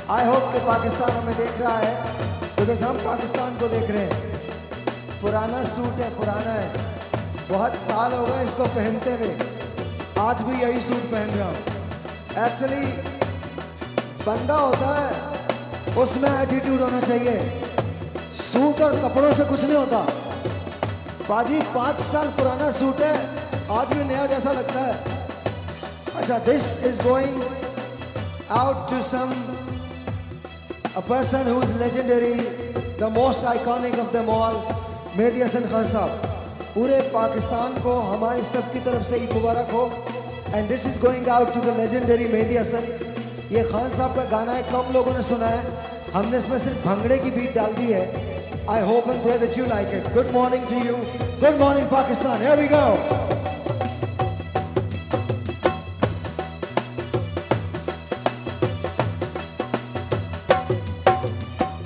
I hope कि पाकिस्तान हमें देख रहा है, बिकॉज हम पाकिस्तान को देख रहे हैं। पुराना सूट है, पुराना है, बहुत साल हो गए इसको पहनते हुए, आज भी यही सूट पहन रहा हूँ। एक्चुअली बंदा होता है उसमें एटीट्यूड होना चाहिए, सूट और कपड़ों से कुछ नहीं होता। बाजी 5 साल पुराना सूट है, आज भी नया जैसा लगता है। अच्छा, this is going out to a person who is legendary, the most iconic of them all, Mehdi Hasan Khan साहब। पूरे पाकिस्तान को हमारी सबकी तरफ से ईद मुबारक हो। And this is going out to the legendary Mehdi Hasan. ये खान साहब का गाना है, कम लोगों ने सुना है, हमने इसमें सिर्फ भंगड़े की बीट डाल दी है। I hope and pray that you like it. Good morning to you, good morning Pakistan, here we go.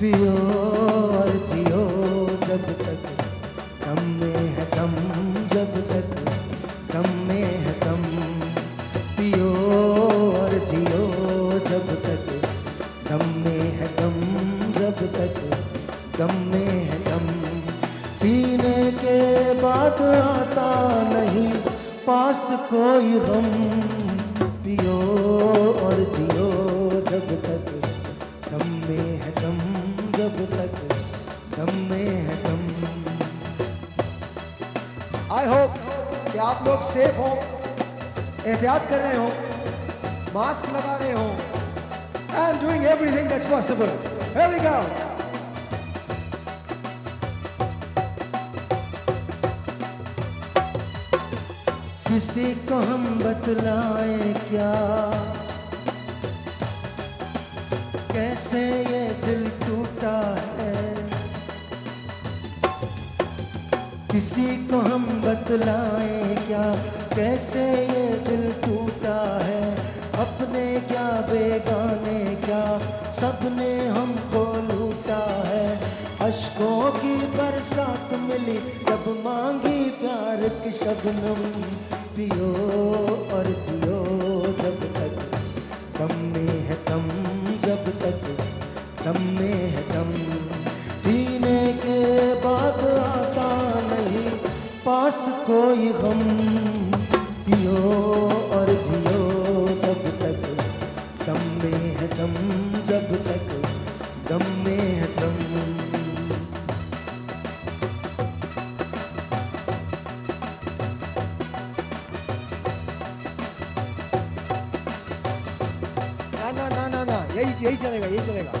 पियो और जियो जब तक दम में है दम, जब तक दम में है दम। पियो और जियो जब तक दम में है दम, जब तक दम में है दम। पीने के बाद आता नहीं पास कोई गम। पियो और जियो जब तक दम में है दम, जब तक दम में है दम। आई होप कि आप लोग सेफ हो, एहतियात कर रहे हो, मास्क लगा रहे हो, and doing everything that's possible. Here we go. किसी को हम बतलाएं क्या, कैसे ये दिल टूटा है। किसी को हम बतलाएं क्या, कैसे ये दिल टूटा है। अपने क्या बेगाने क्या, सबने हमको लूटा है। अश्कों की बरसात मिली जब मांगी प्यार की शबनम। पियो और जियो जब तक दम में है दम, जब तक दम में है दम। पीने के बाद आता नहीं पास कोई गम। पियो और जियो जब तक दम में है दम, जब तक दम में है दम। ना, यही चलेगा, यही चलेगा।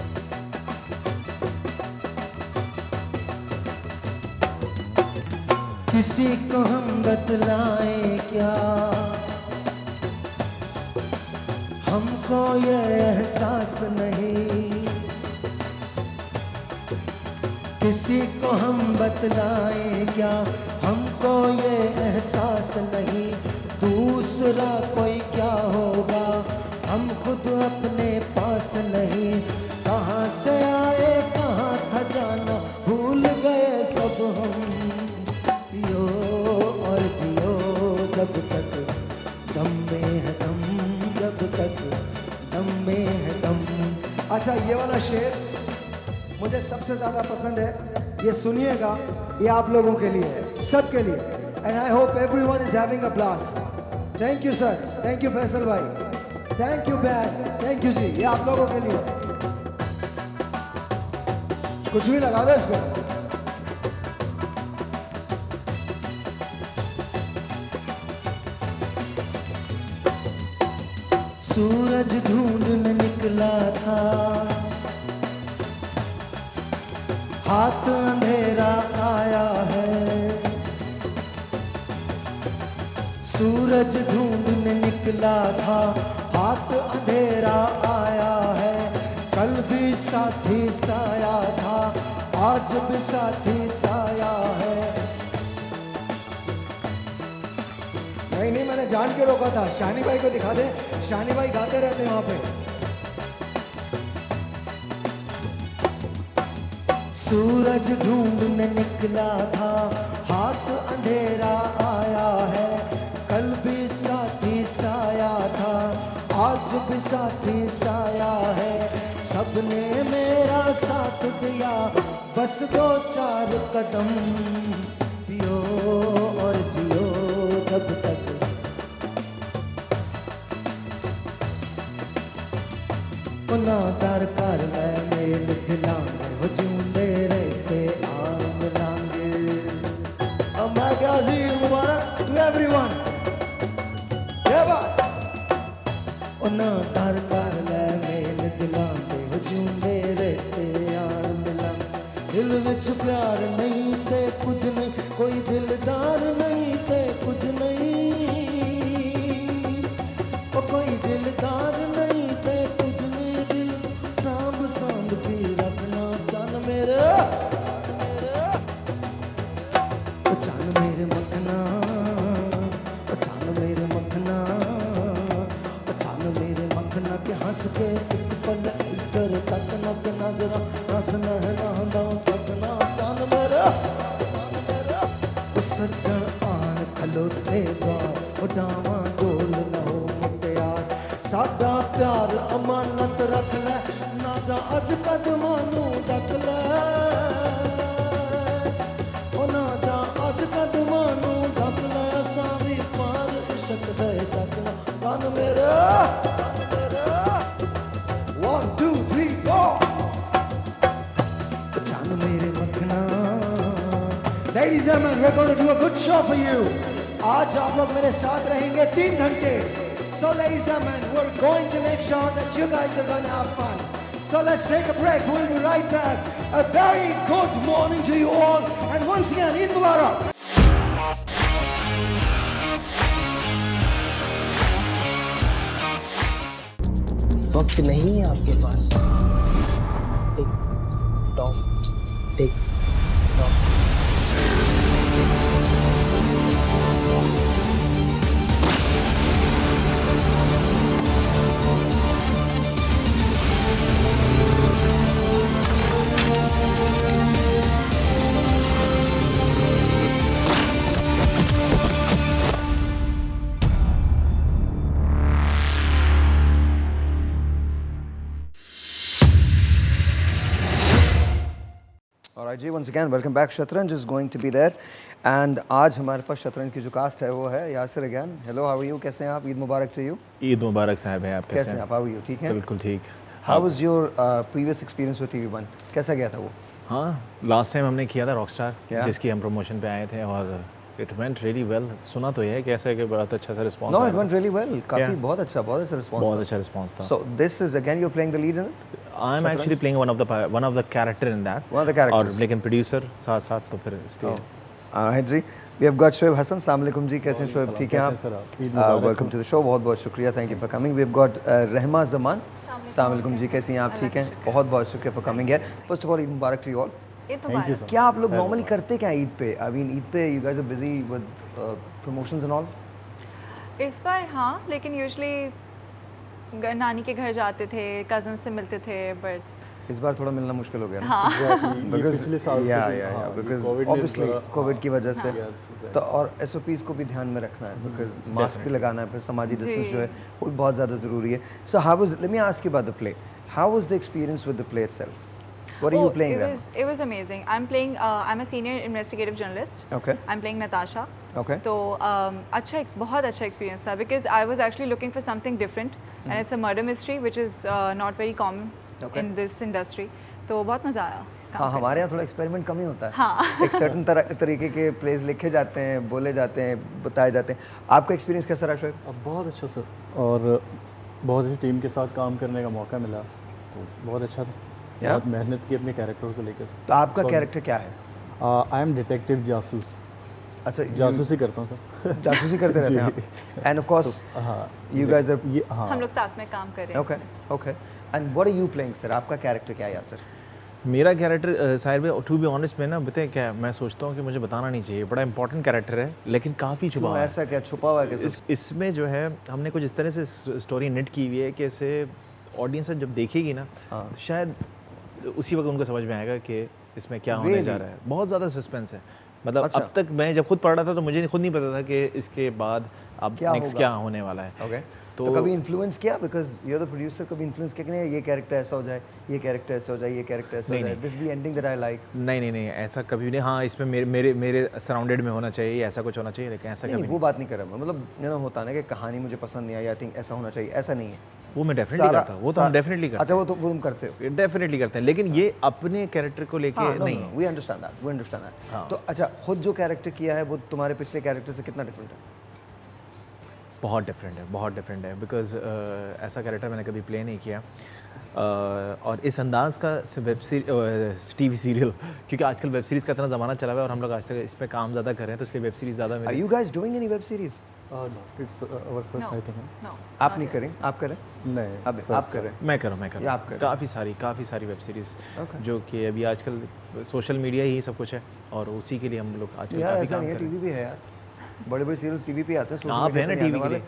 किसी को हम बतलाएं क्या, हमको ये एहसास नहीं। किसी को हम बतलाएं क्या, हमको ये एहसास नहीं। दूसरा कोई क्या होगा, हम खुद अपने पास नहीं। कहाँ से आए कहाँ था जाना, भूल गए सब हम। पियो और जियो जब तक दम में है दम, जब तक दम में है दम। अच्छा, ये वाला शेर मुझे सबसे ज्यादा पसंद है, ये सुनिएगा, ये आप लोगों के लिए है, सबके लिए। And I hope everyone is having a blast. Thank you sir, thank you Faisal भाई, थैंक यू बैड, थैंक यू जी, ये आप लोगों के लिए। कुछ भी लगा दो इसमें। सूरज ढूंढने निकला था, हाथ अंधेरा आया है। सूरज ढूंढने निकला था, हाथ अंधेरा आया है। कल भी साथी साया था, आज भी साथी साया है। नहीं, मैंने जान के रोका था। शानी भाई को दिखा दे, शानी भाई गाते रहते हैं वहां पे। सूरज ढूंढने निकला था, हाथ अंधेरा आया है। कल भी साथी साया था, आज भी साथी साया है। सब सबने मेरा साथ दिया, बस 2-4 कदम पियो और जियो जब तक। ना डर कर ले मेल दिलांगे, वो जिंदे रहते आम लांगे। Magazi Mubarak to everyone. Yeah, bye. ना डर कर ले मेल दिलांगे, वो जिंदे रहते आम लांगे। दिल विच प्यार नहीं ते कुछ नहीं, कोई दिलदार नहीं ते कुछ नहीं, ओ कोई दिलदार नहीं ते कुछ नहीं। दिल सांभ सांभ के रखना चल मेरे, ओ चल मेरे मखना, ओ चल मेरे मखना, ओ चल मेरे मखना के हंस के एक पल इधर तक न के नजरा हंस नहलांदा सकना चल मेरे, ओ सज्जन आन खलोते द्वार, ओ डावा डोल न हो मुटियार। साडा प्यार अमानत रख ले, ना जा अज कदमां नूं ढक ले, ओ ना जा अज कदमां नूं ढक ले। सारी पार इश्क दे ढकना चल मेरे, चल मेरे। 1, 2, 3, 4. चल मेरे मखना। Ladies and gentlemen, we're going to do a good show for you. आज आप लोग मेरे साथ रहेंगे 3 घंटे. So ladies and gentlemen, we're going to make sure that you guys are going to have fun. So let's take a break. We'll be right back. A very good morning to you all. And once again, Eid Mubarak. वक्त नहीं है आपके पास। TikTok TikTok. Alright जी, once again welcome back. शतरंज is going to be there and आज हमारे पास शतरंज की जो कास्ट है वो है Yasir again. Hello, how are you? कैसे हैं आप? ईद मुबारक टू यू. ईद मुबारक साहब है आप कैसे हैं आप? How are you? ठीक है, बिल्कुल ठीक। How was your previous experience with TV1? कैसा गया था वो? हाँ, लास्ट टाइम हमने किया था रॉकस्टार Yeah. जिसकी हम प्रमोशन पे आए थे और इट वेंट रियली वेल। सुना तो ये है कि ऐसा है कि बहुत अच्छा सा response No, it went really well. काफी Yeah. बहुत अच्छा रिस्पांस. बहुत अच्छा रिस्पांस था। So this is again you're playing the lead in it? I am actually playing one of the character in that. One of the characters. और लेकिन producer साथ साथ तो फिर इसलिए Alright ji, we have got Shoaib Hasan. अस्सलाम वालेकुम जी, कैसे हैं शोएब? ठीक हैं आप? Welcome to the show. बहुत बहुत शुक्रिया, thank you for coming. We have got Rehma Zaman. अस्सलाम वालेकुम जी, कैसी हैं आप? ठीक हैं, बहुत बहुत शुक्रिया for coming here. First of all Eid मुबारक टू यू ऑल. क्या आप लोग नॉर्मली करते क्या ईद पे? आई मीन ईद पे you guys are busy with promotions and all. इस बार हाँ, लेकिन यूजुअली नानी के घर जाते थे, कज़न से मिलते थे, बट इस बार थोड़ा मिलना मुश्किल हो गया. हाँ पिछले साल बिकॉज ऑब्वियसली कोविड की वजह से. तो और SOPs को भी ध्यान में रखना है बिकॉज मास्क भी लगाना है, फिर समाजी डिस्टेंस जो है वो भी बहुत ज़्यादा ज़रूरी है. So how was, let me ask you about the play. How was the experience with the play itself? What are you playing then? It was amazing. I'm playing. I'm a senior investigative journalist. Okay. I'm playing Natasha. Okay. तो अच्छा, बहुत अच्छा experience था because I was actually looking for something different, and it's a murder mystery which is not very common in this industry. तो बहुत मज़ा आया. हाँ, हमारे यहाँ थोड़ा एक्सपेरिमेंट कम ही होता है. हाँ. एक सर्टन तरीके के प्लेस लिखे जाते हैं, बोले जाते हैं, बताए जाते हैं. आपका एक्सपीरियंस कैसा रहा शोएब? अब बहुत अच्छा सर, और बहुत अच्छी टीम के साथ काम करने का मौका मिला, तो बहुत अच्छा था. बहुत मेहनत की अपने कैरेक्टर को लेकर. तो आपका कैरेक्टर क्या है? आई एम डिटेक्टिव जासूस. अच्छा, जासूसी करता हूँ सर. जासूसी करते रहते हैं आप. एंड ऑफ कोर्स हाँ, यू गाइस आर. हाँ, हम लोग साथ में काम कर रहे हैं. Okay okay. And what are you playing sir? आपका कैरेक्टर क्या है यार सर? मेरा कैरेक्टर साहिर भाई, टू बी ऑनेस्ट में ना बताएं क्या, मैं सोचता हूँ कि मुझे बताना नहीं चाहिए, बड़ा इंपॉर्टेंट कैरेक्टर है लेकिन काफ़ी छुपा हुआ है. ऐसा क्या छुपा हुआ है? इसमें जो है हमने कुछ इस तरह से स्टोरी नेट की हुई है कि इसे ऑडियंस जब देखेगी ना तो शायद उसी वक्त उनको समझ में आएगा कि इसमें क्या होने जा रहा है. बहुत ज़्यादा सस्पेंस है. मतलब अच्छा. अब तक मैं जब खुद पढ़ रहा था तो मुझे खुद नहीं पता था कि इसके बाद अब नेक्स्ट क्या होने वाला है. ओके. तो कभी इन्फ्लुएंस किया, because you are the producer, कभी इन्फ्लुएंस किया कि नहीं ये कैरेक्टर ऐसा हो जाए, ये कैरेक्टर ऐसा हो जाए, ये कैरेक्टर ऐसा हो जाए, this is the ending that I like? नहीं ऐसा कभी नहीं। हाँ, इसमें मेरे सराउंडेड में होना चाहिए, ऐसा कुछ होना चाहिए, लेकिन ऐसा कभी वो बात नहीं कर रहा मैं, मतलब यू नो होता ना कि कहानी मुझे पसंद नहीं आई, आई थिंक ऐसा होना चाहिए, ऐसा नहीं है। वो मैं डेफिनेटली करता हूँ, वो तो हम डेफिनेटली करते हैं। अच्छा, वो तुम करते हो? डेफिनेटली करते हैं, लेकिन ये अपने कैरेक्टर को लेके नहीं। We understand that. तो अच्छा, खुद जो कैरेक्टर किया है वो तुम्हारे पिछले कैरेक्टर से कितना डिफरेंट है? बहुत डिफरेंट है बिकॉज ऐसा कैरेक्टर मैंने कभी प्ले नहीं किया। और इस अंदाज का वेब सीरीज टीवी सीरियल, क्योंकि आजकल वेब सीरीज़ का इतना ज़माना चला हुआ है और हम लोग आज तक इस पे काम ज़्यादा कर रहे हैं, तो इसलिए वेब सीरीज़ ज़्यादा Are you guys doing any web series? No, it's our first, I think. No. आप नहीं करें, आप करें? नहीं, अब आप करें? मैं करूँ या आप करें? काफ़ी सारी वेब सीरीज़ जो कि अभी आजकल सोशल मीडिया ही सब कुछ है और उसी के लिए हम लोग आजकल यार काफ़ी ऐसा काम नहीं है, कर रहे टीवी भी है यार, बड़े सीरियल्स टीवी पे आते हैं, सोशल आप हैं ना TV के लिए।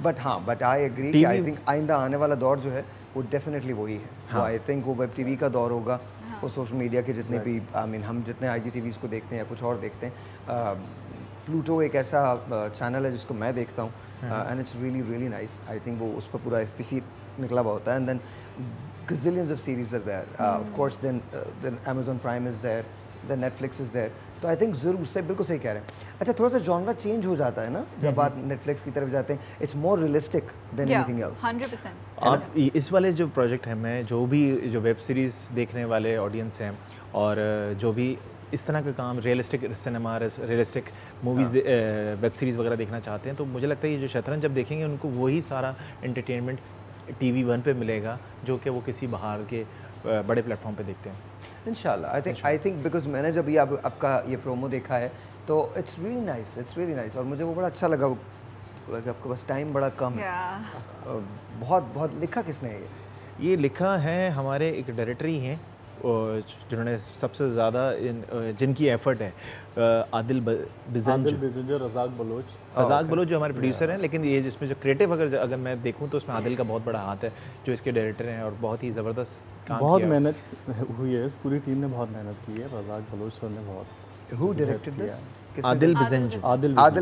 बट हाँ, बट आई एग्री कि आई थिंक आइंदा आने वाला दौर जो है वो डेफिनेटली वही है। वो आई थिंक वो वेब टीवी का दौर होगा, वो सोशल मीडिया के जितने भी आई मीन हम जितने IGTVs को देखते हैं या कुछ और देखते हैं, प्लूटो एक ऐसा चैनल है जिसको मैं देखता हूँ and it's really nice. I think वो उस पर पूरा FPC निकला हुआ होता है and then gazillions of series are there. Of course then Amazon Prime is there, then Netflix is there. तो आई थिंक ज़रूर से बिल्कुल सही कह रहे हैं। अच्छा, थोड़ा सा जॉनरा चेंज हो जाता है ना जब आप नेटफ्लिक्स की तरफ जाते हैं, it's more realistic than anything else. 100%। आप इस वाले जो प्रोजेक्ट है, मैं जो भी जो वेब सीरीज़ देखने वाले ऑडियंस हैं और जो भी इस तरह का काम realistic cinema, realistic movies, web series वगैरह देखना चाहते हैं, तो मुझे लगता है ये जो शतरंज जब देखेंगे उनको वही सारा एंटरटेनमेंट TV1 पे मिलेगा जो कि वो किसी बाहर के बड़े प्लेटफॉर्म पे देखते हैं। इंशाल्लाह। आई थिंक बिकॉज मैंने जब ये आपका ये प्रोमो देखा है तो इट्स रियली नाइस और मुझे वो बड़ा अच्छा लगा। आपके पास टाइम बड़ा कम है। बहुत लिखा किसने है ये लिखा है हमारे एक डायरेक्टर ही हैं जिन्होंने सबसे ज़्यादा जिनकी एफर्ट है, आदिल बिजंजो, रज़ाक बलोच जो हमारे प्रोड्यूसर हैं, लेकिन ये जिसमें जो क्रिएटिव अगर मैं देखूं तो उसमें आदिल का बहुत बड़ा हाथ है जो इसके डायरेक्टर हैं और बहुत ही ज़बरदस्त काम किया। बहुत मेहनत हुई है, इस पूरी टीम ने बहुत मेहनत की है। रज़ाक बलोच सर ने बहुत Who directed this? Adil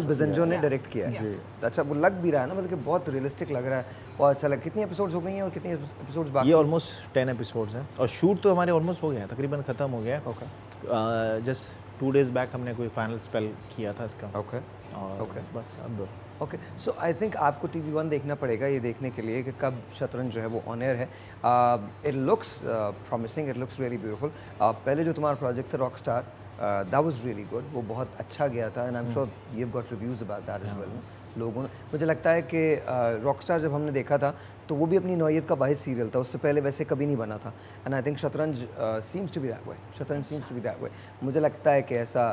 Bizenjo ने डायरेक्ट किया है। अच्छा, वो लग भी रहा है ना, मतलब कि बहुत रियलिस्टिक लग रहा है और अच्छा लग। कितनी एपिसोड्स हो गई हैं और कितनी एपिसोड्स बाकी? ये ऑलमोस्ट 10 एपिसोड्स हैं और शूट तो हमारे ऑलमोस्ट हो गया है, तकरीबन ख़त्म हो गया है। ओके, जस्ट 2 days बैक हमने कोई फाइनल स्पेल किया था इसका। ओके बस अब ओके। सो आई थिंक आपको TV1 देखना पड़ेगा ये देखने के लिए कि कब शतरंज जो है वो ऑन एयर है। It looks promising, it looks really beautiful. पहले जो तुम्हारा प्रोजेक्ट था Rockstar, that was really good, वो बहुत अच्छा गया था and I am sure you've got reviews about that as well। लोगों ने, मुझे लगता है कि रॉकस्टार जब हमने देखा था तो वो भी अपनी नौयत का वाहिद सीरियल था, उससे पहले वैसे कभी नहीं बना था and I think Shatranj seems to be that way. मुझे लगता है कि ऐसा।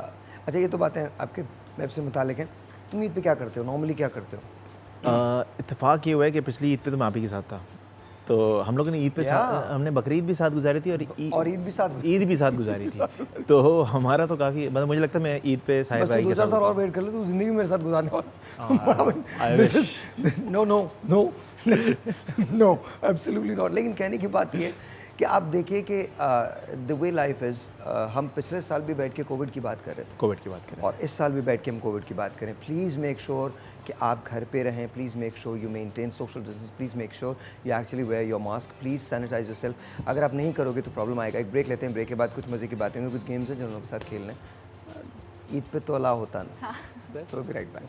अच्छा, ये तो बातें आपके वेब से मुतालिक हैं। तुम ईद पे क्या करते हो, नॉर्मली क्या करते हो? इत्तेफाक ये हुआ है कि पिछली ईद पे तो मैं आप ही के साथ था, तो हम लोगों ने ईद पे हमने बकरीद भी साथ गुजारी थी और ईद भी साथ गुजारी थी। तो हमारा तो काफ़ी, मतलब मुझे लगता है मैं ईद पे साहिब भाई के साथ और वेट कर ले, तू जिंदगी मेरे साथ गुजारने वाला। No absolutely not. लेकिन कहने की बात ये कि आप देखिए कि द वे लाइफ इज़, हम पिछले साल भी बैठ के कोविड की बात कर रहे थे और इस साल भी बैठ के हम कोविड की बात करें। प्लीज़ मेक श्योर कि आप घर पे रहें, please make sure you maintain social distance, please make sure you actually wear your mask, please sanitise yourself. अगर आप नहीं करोगे तो प्रॉब्लम आएगा। एक ब्रेक लेते हैं, ब्रेक के बाद कुछ मज़े की बातें होंगी, कुछ गेम्स हैं जो उनके साथ खेलने। ईद पे तो अलाउ होता ना, तो बी राइट बैक।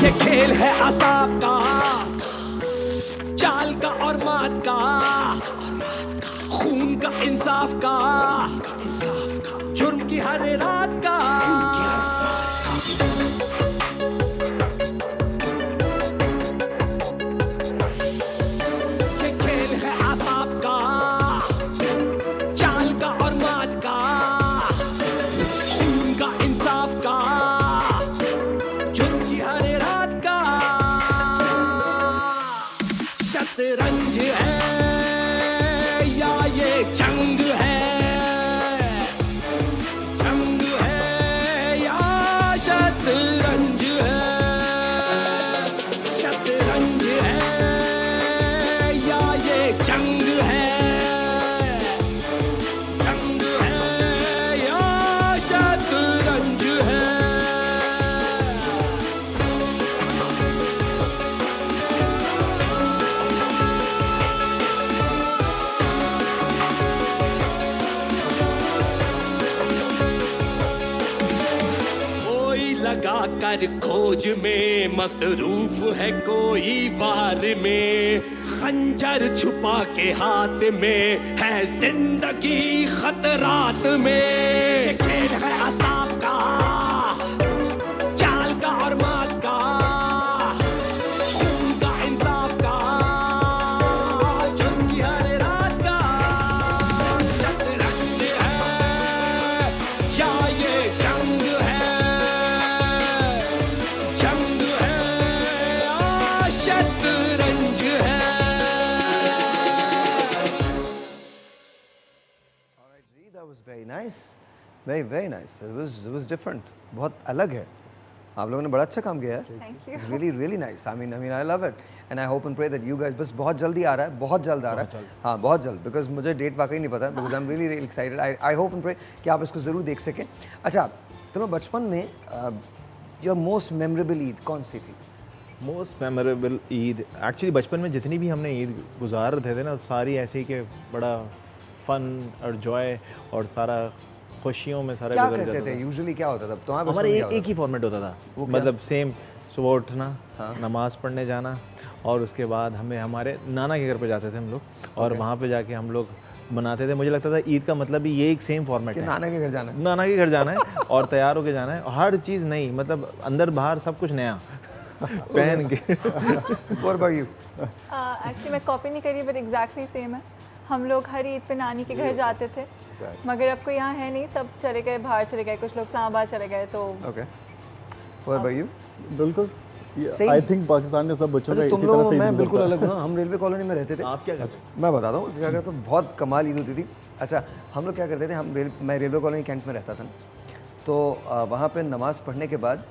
ये खेल है असाब का, चाल का और मात का, खून का इंसाफ का, जुर्म की हर रात का। ये खेल है असाब का, चाल का और मात का, खून का इंसाफ का, शतरंज है या ये जंग है, जंग है या शतरंज है। हर खोज में मसरूफ है कोई वार में, खंजर छुपा के हाथ में है जिंदगी खतरात में। खेल है असाब का, चाल का और मात का, खून का इंसाफ का, जुर्म की हर रात का। शतरंज है या ये जंग है, जंग है या शतरंज है। Alright, Ji, that was very nice. Very nice. It was different. बहुत अलग है. आप लोगों ने बड़ा अच्छा काम किया है. Thank you. It's really nice. I mean, I love it. And I hope and pray that you guys, बस बहुत जल्दी आ रहा है, बहुत जल्द आ रहा है. हाँ, बहुत जल्द. Because मुझे डेट वाकई नहीं पता. Because I'm really excited. I hope and pray कि आप इसको ज़रूर देख सकें. अच्छा, तुम्हें बचपन में your most memorable ईद कौन सी थी? मोस्ट मेमोरेबल ईद एक्चुअली बचपन में जितनी भी हमने ईद गुजार रहे थे ना, सारी ऐसी कि बड़ा फन और जॉय और सारा खुशियों में सारा क्या गुजर करते जाता थे? था। यूजुअली क्या होता था? तुम्हारे बचपन हमारे में क्या एक ही फॉर्मेट होता था, वो क्या? मतलब सेम सुबह उठना, नमाज़ पढ़ने जाना और उसके बाद हमें हमारे नाना के घर पे जाते थे हम लोग और वहाँ पे जाके हम लोग मनाते थे। मुझे लगता था ईद का मतलब भी ये एक सेम फॉर्मेट कि है, नाना के घर जाना है? नाना के घर जाना है और तैयार होके जाना है, हर चीज़ नई, मतलब अंदर बाहर सब कुछ नया पहन के। What about you? एक्चुअली मैं कॉपी नहीं करी बट एग्जैक्टली सेम है। हम लोग हर ईद पे नानी के घर जाते थे, मगर अब कोई यहाँ है नहीं, सब चले गए बाहर, चले गए, कुछ लोग इस्लामाबाद चले गए। तो Okay. What about you? बिल्कुल Same. आई थिंक पाकिस्तान में सब बच्चों का अच्छा, इसी तुम लोग तरह से मैं ईद बिल्कुल गुजरता अलग हूँ ना, हम रेलवे कॉलोनी में रहते थे। आप क्या करते मैं बताता हूँ क्या करता हूँ, बहुत कमाल ईद होती थी। अच्छा, हम लोग क्या करते थे, मैं रेलवे कॉलोनी कैंट में रहता था ना, तो वहाँ पे नमाज़ पढ़ने के बाद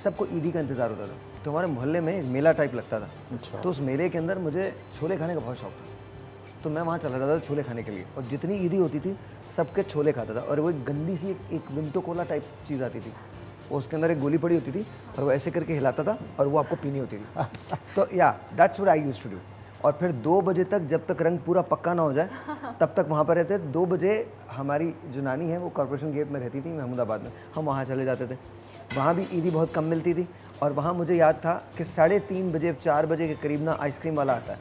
सबको ईदी का इंतज़ार होता था। तो हमारे मोहल्ले में एक मेला टाइप लगता था, तो उस मेले के अंदर मुझे छोले खाने का बहुत शौक था, तो मैं वहाँ चला जाता था छोले खाने के लिए। और जितनी ईदी होती थी सबके छोले खाता था, और वो एक गंदी सी एक विंटो कोला टाइप चीज़ आती थी, वो उसके अंदर एक गोली पड़ी होती थी और वो ऐसे करके हिलाता था और वो आपको पीनी होती थी। तो या that's what I used to do. और फिर 2 बजे तक, जब तक रंग पूरा पक्का ना हो जाए तब तक वहाँ पर रहते। 2 बजे हमारी जो नानी है वो कॉर्पोरेशन गेट में रहती थी महमूदाबाद में, हम वहाँ चले जाते थे। वहाँ भी ईदी बहुत कम मिलती थी और वहाँ मुझे याद था कि 3:30 बजे 4 बजे के करीब ना आइसक्रीम वाला आता है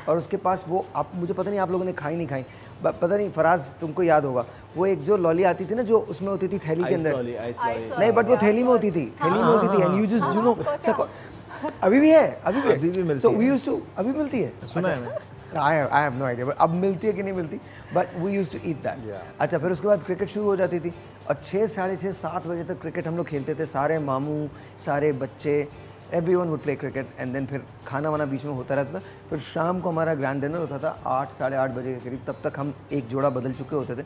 और उसके पास वो, आप मुझे पता नहीं आप लोगों ने खाई नहीं खाई, पता नहीं फराज तुमको याद होगा, वो एक जो लॉली आती थी ना जो उसमें होती थी थैली के अंदर, नहीं बट वो थैली में होती थी, थैली में होती थी, and you just you know अभी भी है, अभी भी मिलती है। वी यूज्ड टू, अभी मिलती है, सुना है मैं। आई हैव नो आइडिया अब मिलती है कि नहीं मिलती, but we used to eat that. अच्छा, फिर उसके बाद क्रिकेट शुरू हो जाती थी और 6, साढ़े 6, 7 बजे तक क्रिकेट हम लोग खेलते थे, सारे मामू, सारे बच्चे, everyone would play cricket. And then फिर खाना वाना बीच में होता रहता था। फिर शाम को हमारा ग्रैंड डिनर होता था 8, साढ़े 8 बजे के करीब, तब तक हम एक जोड़ा बदल चुके होते थे।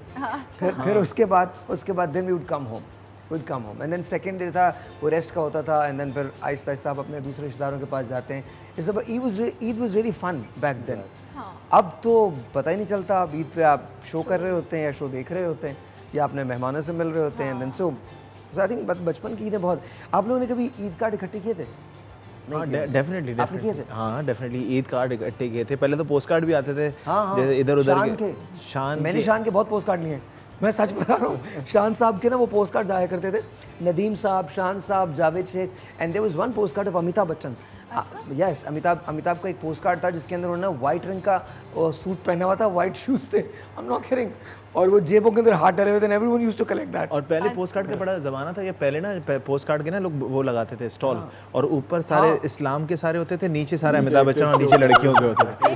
फिर उसके बाद then we would come home and then second day था वो रेस्ट का होता था। एंड देन फिर आहिस्ता आहिस्ता आप अपने दूसरे रिश्तेदारों के पास जाते हैं। इस Eid was really fun back then. अब तो पता ही नहीं चलता, अब ईद पे आप शो कर रहे होते हैं या शो देख रहे होते हैं या अपने मेहमानों से मिल रहे होते हैं। देन सो आई थिंक बचपन की ईदें बहुत। आप लोगों ने कभी ईद कार्ड इकट्ठे किए थे? डेफिनेटली आपने किए थे? हाँ डेफिनेटली ईद कार्ड इकट्ठे किए थे। पहले तो पोस्ट कार्ड भी आते थे, हाँ, जैसे इधर उधर शान के। शान मैंने शान के बहुत पोस्ट कार्ड लिए हैं, मैं सच बता रहा हूँ। शान साहब के ना वो पोस्ट कार्ड जाया करते थे, नदीम साहब, शान साहब, Javed Sheikh, and there was one postcard of Amitabh Bachchan. Yes, Amitabh का एक पोस्ट कार्ड था जिसके अंदर उन्होंने वाइट रंग का सूट पहना हुआ था, वाइट शूज थे, आई एम नॉट किडिंग, और वो जेबों के अंदर हाथ डाले हुए थे, everyone used to collect that. और पहले पोस्ट कार्ड का बड़ा ज़माना था, ये पहले ना पोस्ट कार्ड के ना लोग वो लगाते थे स्टॉल, और ऊपर सारे इस्लाम के सारे होते थे, नीचे सारे अमिताभ बच्चन और नीचे लड़कियों के होते थे।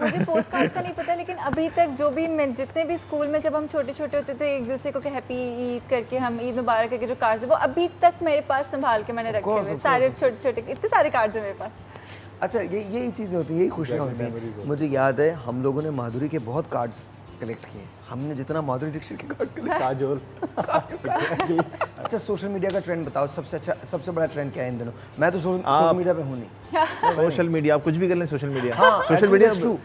मुझे पोस्ट कार्ड्स का नहीं पता, लेकिन अभी तक जो भी मैं जितने भी स्कूल में जब हम छोटे छोटे होते थे एक दूसरे को हैप्पी ईद करके, हम ईद मुबारक करके जो कार्ड्स है वो अभी तक मेरे पास संभाल के मैंने रखे हुए, सारे छोटे छोटे इतने सारे कार्ड्स हैं मेरे पास। अच्छा, यही चीज़ें होती हैं, यही खुशियाँ होती हैं। मुझे याद है हम लोगों ने माधुरी के बहुत कार्ड्स कलेक्ट किए, हमने जितना माधुरी दीक्षित के कार्ड्स कलेक्ट। काजोल। अच्छा, सोशल मीडिया का ट्रेंड बताओ, सबसे बड़ा ट्रेंड क्या है इन दिनों? मैं तो सोशल मीडिया पे हूँ नहीं। सोशल मीडिया आप कुछ भी कर लें, सोशल मीडिया, हाँ, सोशल मीडिया ट्रू।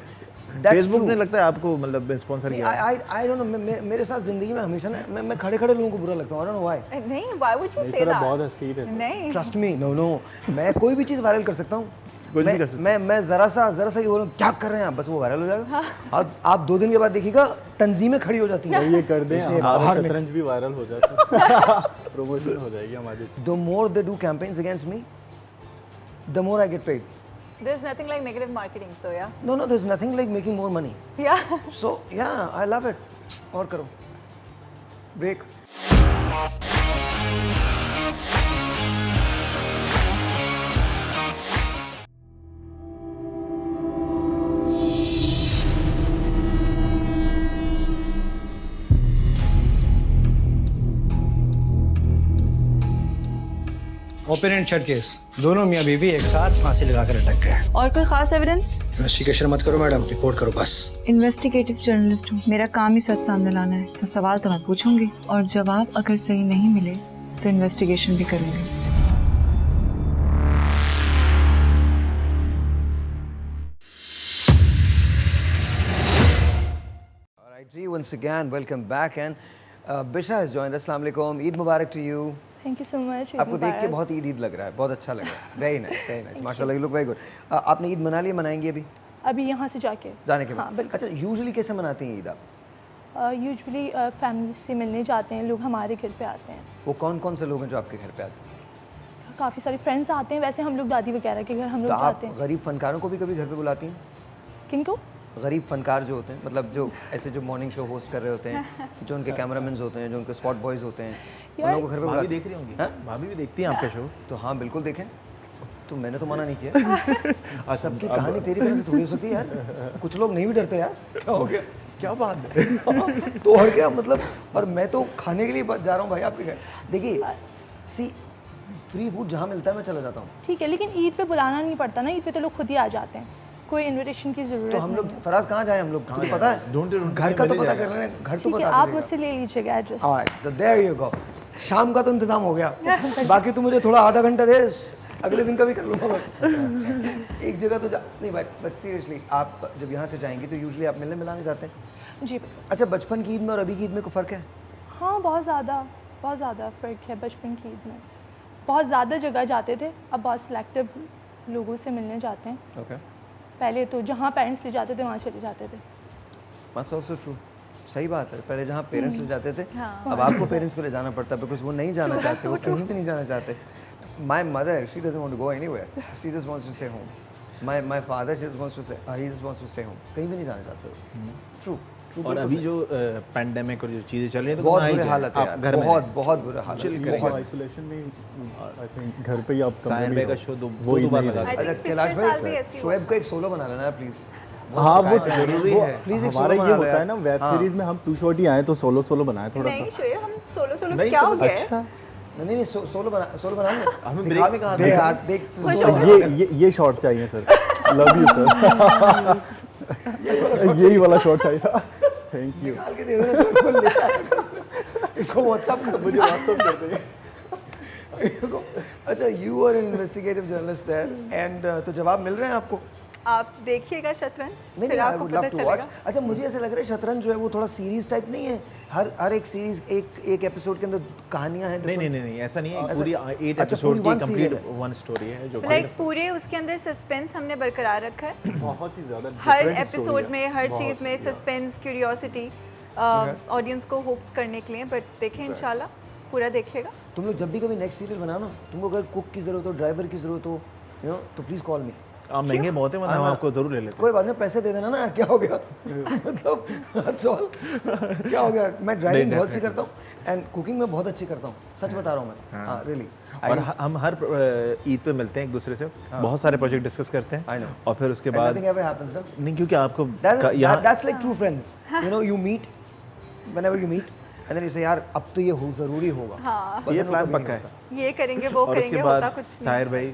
फेसबुक ने लगता है आपको मतलब स्पॉन्सर किया। आई डोंट नो, मेरे साथ जिंदगी में हमेशा ना मैं खड़े लोगों को बुरा लगता हूँ, आई डोंट नो व्हाई। नहीं, why would you say that? बहुत हसीन है। ट्रस्ट मी, नो, मैं कोई भी चीज़ वायरल कर सकता हूँ, कुछ भी कर सकते मैं जरा सा ये बोलूँ क्या कर रहे हैं आप, बस वो वायरल हो जाएगा। और आप 2 दिन के बाद देखिएगा तंजीमें खड़ी हो जाती हैं। ये कर दें, इसे हमारा बाहर शतरंज भी वायरल हो जाता है। प्रमोशन हो जाएगी हमारी। The more they do campaigns against me, the more I get paid. There's nothing like negative marketing, so yeah. No, there's nothing like making more money. Yeah. So yeah, I love it. और करो break. Open and shut case, दोनों मियां बीवी एक साथ फांसी लगाकर अटक गए। और कोई खास एविडेंस? इन्वेस्टिगेशन मत करो मैडम, रिपोर्ट करो बस। इन्वेस्टिगेटिव जर्नलिस्ट हूँ, मेरा काम ही सच सामने लाना है, तो सवाल तो मैं पूछूंगी और जवाब अगर सही नहीं मिले तो इन्वेस्टिगेशन भी करूंगी। Alright, जी, once again, welcome back and Bisha has joined us. Assalamu alaikum. Eid Mubarak to you. Thank you so much. आपको देख के बहुत ईद लग रहा है, बहुत अच्छा लग रहा है। वेरी नाइस माशाल्लाह, यू लुक वेरी गुड। आपने ईद मना ली, मनाएंगे अभी यहाँ से जाके जाने के बाद? हाँ, बिल्कुल। अच्छा, यूजुअली कैसे मनाती हैं ईद आप? यूजुअली फैमिली से मिलने जाते हैं लोग, हमारे घर पे आते हैं। वो कौन से लोग हैं जो आपके घर पे आते हैं? काफ़ी सारे फ्रेंड्स आते हैं, वैसे हम लोग दादी वगैरह के घर हम तो लोग आप जाते हैं। गरीब फनकारों को भी कभी घर पे बुलाती हैं? किनको? गरीब फनकार जो होते हैं, मतलब जो ऐसे जो मॉर्निंग शो होस्ट कर रहे होते हैं, जो उनके कैमरामैन होते हैं, जो उनके स्पॉट बॉयज होते हैं, उन लोगों को घर पे भाभी बुलाती देख रही होंगी, हाँ? भाभी भी देखती हैं आपका शो। तो हाँ बिल्कुल देखें, तो मैंने तो मना नहीं किया। सबकी कहानी तेरी तरह से थोड़ी हो सकती है यार, कुछ लोग नहीं भी डरते यार। क्या हो गया, क्या बात है? तो और क्या मतलब, और मैं तो खाने के लिए जा रहा हूँ भाई आपके घर। देखिए सी, फ्री फूड जहाँ मिलता है मैं चला जाता हूँ। ठीक है, लेकिन ईद पे बुलाना नहीं पड़ता ना, ईद पे तो लोग खुद ही आ जाते हैं, कोई इनविटेशन की जरूरत तो हम लोग फराज कहाँ जाए, हम लोग तुझे पता है, ढूंढते घर का तो पता कर लेना, घर तो ठीक है, बता आप दीजिएगा। मुझसे ले लीजिएगा एड्रेस। तो देयर यू गो, शाम का तो इंतजाम हो गया, बाकी तू मुझे थोड़ा आधा घंटा दे, अगले दिन का भी कर लूँगा मैं। एक जगह तो जा नहीं भाई, बट सीरियसली आप जब यहाँ से जाएंगी तो यूजुअली आप मिलने मिलाने जाते हैं? जी। अच्छा, बचपन की ईद में और अभी की ईद में कोई फ़र्क है? हाँ, बहुत ज़्यादा फ़र्क है। बचपन की ईद में बहुत ज़्यादा जगह जाते थे, अब बहुत सिलेक्टिव लोगों से मिलने जाते हैं। ओके। पहले तो जहाँ पेरेंट्स ले जाते थे वहाँ चले जाते थे। That's also true. सही बात है, पहले जहाँ पेरेंट्स ले जाते थे, अब आपको पेरेंट्स को ले जाना पड़ता है, बिकॉज वो नहीं जाना चाहते, वो कहीं भी नहीं जाना चाहते। My mother, she doesn't want to go anywhere. She just wants to stay home. My father, he just wants to stay home. कहीं भी नहीं जाना चाहते। True. और अभी जो पैंडेमिक और जो चीज़ें चल रही हैं, तो बहुत वहाँ ही बुरे जाएं। हालत है आप यार, घर में बहुत बुरे हालत है। बहुत। आइसोलेशन में आई थिंक घर पे ही आप सायन भाई का शो दो बार लगा। अच्छा कैलाश भाई, शोएब का एक सोलो बना लेना प्लीज। हाँ, वो जरूरी है। प्लीज एक हमारा सोलो ये बना होता है ना, वेब सीरीज में हम टू शॉट ही आए तो सोलो बनाए थोड़ा नहीं सा। शोएब, हम सोलो क्या हो गया है? अच्छा, नहीं सोलो बना ले। हमें ब्रेक में कहा दे यार, देख सोलो ये शॉट चाहिए सर। Love you sir. यही वाला शॉट चाहिए था। Thank you. निकाल के दे देना, बिल्कुल ले आएगा। इसको व्हाट्सएप कर मुझे व्हाट्सएप कर देंगे। अच्छा, you are an investigative journalist there and तो जवाब मिल रहे हैं आपको? आप देखिएगा शतरंज, नहीं फिर आई आपको वुड पता लव टू वॉच। चलेगा। अच्छा, मुझे ऐसा लग रहा है शतरंज जो है वो थोड़ा सीरीज टाइप नहीं है, हर एक सीरीज एक एपिसोड के अंदर कहानियां हैं। नहीं, ऐसा नहीं है। पूरी 8 अच्छा, एपिसोड पूरी की one complete serial one story है जो लाइक पूरे उसके अंदर सस्पेंस हमने बरकरार रखा है। बहुत ही ज़्यादा हर different story एपिसोड है। में हर चीज़ में सस्पेंस, क्यूरियोसिटी ऑडियंस को होप करने के लिए। बट देखें इंशाल्लाह, पूरा देखिएगा। तुम लोग जब भी कभी नेक्स्ट सीरियल बनाओ ना, तुमको अगर कुक की जरूरत हो, ड्राइवर की जरूरत हो, यू नो, तो प्लीज कॉल मी। आप महंगे बहुत है, मतलब हम आपको जरूर ले लेते कोई बात नहीं, पैसे दे देना ना, क्या हो गया? मतलब सॉल क्या हो गया? मैं ड्राइविंग बहुत अच्छी करता हूँ एंड कुकिंग में बहुत अच्छी करता हूँ, सच बता रहा हूँ मैं। हाँ रियली। हैं। और हम हर ईद पे मिलते हैं एक दूसरे से, बहुत सारे प्रोजेक्ट डिस्कस करते I हैं know. और फिर उसके बाद नथिंग एवर हैपेंस ना। नहीं, क्योंकि आपको That's that's like true friends. You know, you meet whenever you meet and then you say यार अब तो ये जरूरी होगा। हाँ। But ये then वो प्लान कभी नहीं पक्का है। होता। ये करेंगे, वो और करेंगे, उसके होता बाद कुछ नहीं। साहिर भाई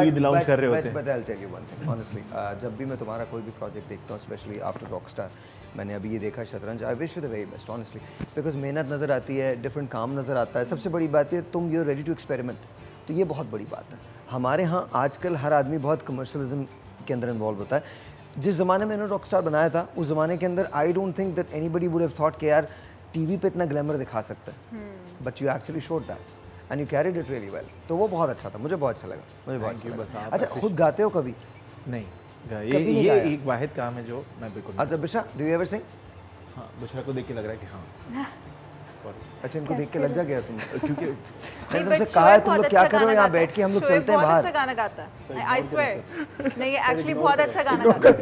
ईद लाउंज कर रहे होते हैं। But I'll tell you one thing, honestly, जब भी मैं तुम्हारा कोई भी प्रोजेक्ट देखता हूँ, स्पेशली आफ्टर रॉकस्टार, मैंने अभी ये देखा शतरंज, I wish you the very best honestly, because मेहनत नज़र आती है, डिफरेंट काम नज़र आता है, सबसे बड़ी बात है तुम you are ready to experiment, तो ये बहुत बड़ी बात है। हमारे यहाँ आजकल हर आदमी बहुत कमर्शलिज्म के अंदर इन्वॉल्व होता है। जिस ज़माने में मैंने रॉकस्टार बनाया था, उस ज़माने के अंदर I don't think that anybody would have thought कि यार टीवी पे इतना ग्लैमर दिखा सकता है, but you actually showed that and you carried it really well. तो वो बहुत अच्छा था, मुझे बहुत अच्छा लगा, मुझे बहुत अच्छा बस लगा। आप अच्छा, खुद गाते हो कभी? नहीं, कभी नहीं ये गाया? एक वाहिद काम है जो मैं बिल्कुल नहीं। अच्छा बिशा, डू यू एवर सिंग? हाँ, बुशरा को देख के लग रहा है कि हाँ। अच्छा, इनको देख के लग जा गया तुम? क्योंकि मैंने but तुमसे शोएब कहा है तुम बहुत लोग क्या अच्छा करो, गाना यहाँ गाता बैठ के हम लोग शोएब चलते हैं बहुत बाहर। अच्छा गाना गाता है, आई स्वेयर। नहीं, ये एक्चुअली बहुत अच्छा गाना गाता है।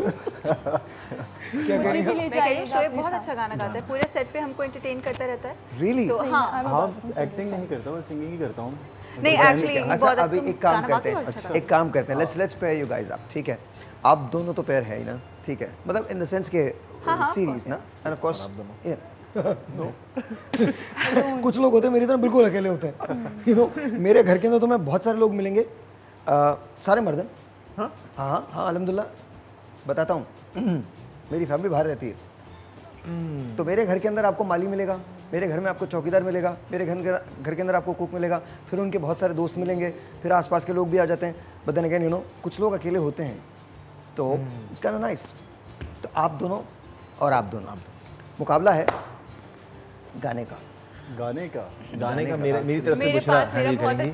क्या कह रही हो? मैं कह रही हूँ शोएब बहुत अच्छा गाना गाता है, पूरे सेट पे हमको एंटरटेन करता रहता है। Really? तो हाँ, हाँ, एक्टिंग नहीं करता, मैं सिंगिंग ही करता हूँ। नहीं एक्चुअली अच्छा, बहुत अभी एक काम करते हैं, एक काम करते हैं, let's pair you guys up, ठीक है? आप दोनों तो पेयर है ही ना, ठीक है? मतलब इन द सेंस के सीरीज ना, एंड ऑफ कोर्स कुछ लोग होते हैं मेरी तरह बिल्कुल अकेले होते हैं, यू नो। मेरे घर के अंदर तो मैं बहुत सारे लोग मिलेंगे, सारे मर्द हैं। हाँ हाँ हाँ, अल्हम्दुलिल्लाह बताता हूँ। मेरी फैमिली बाहर रहती है, तो मेरे घर के अंदर आपको माली मिलेगा, मेरे घर में आपको चौकीदार मिलेगा, मेरे घर के अंदर आपको कुक मिलेगा, फिर उनके बहुत सारे दोस्त मिलेंगे, फिर आसपास के लोग भी आ जाते हैं। But then again you know, कुछ लोग अकेले होते हैं, तो इट्स काइंड ऑफ नाइस। तो आप दोनों और आप दोनों, मुकाबला है गाने का। गाने का मेरी तरफ से मेरे बुशरा पास मेरा हैंडल बहुत करेंगी।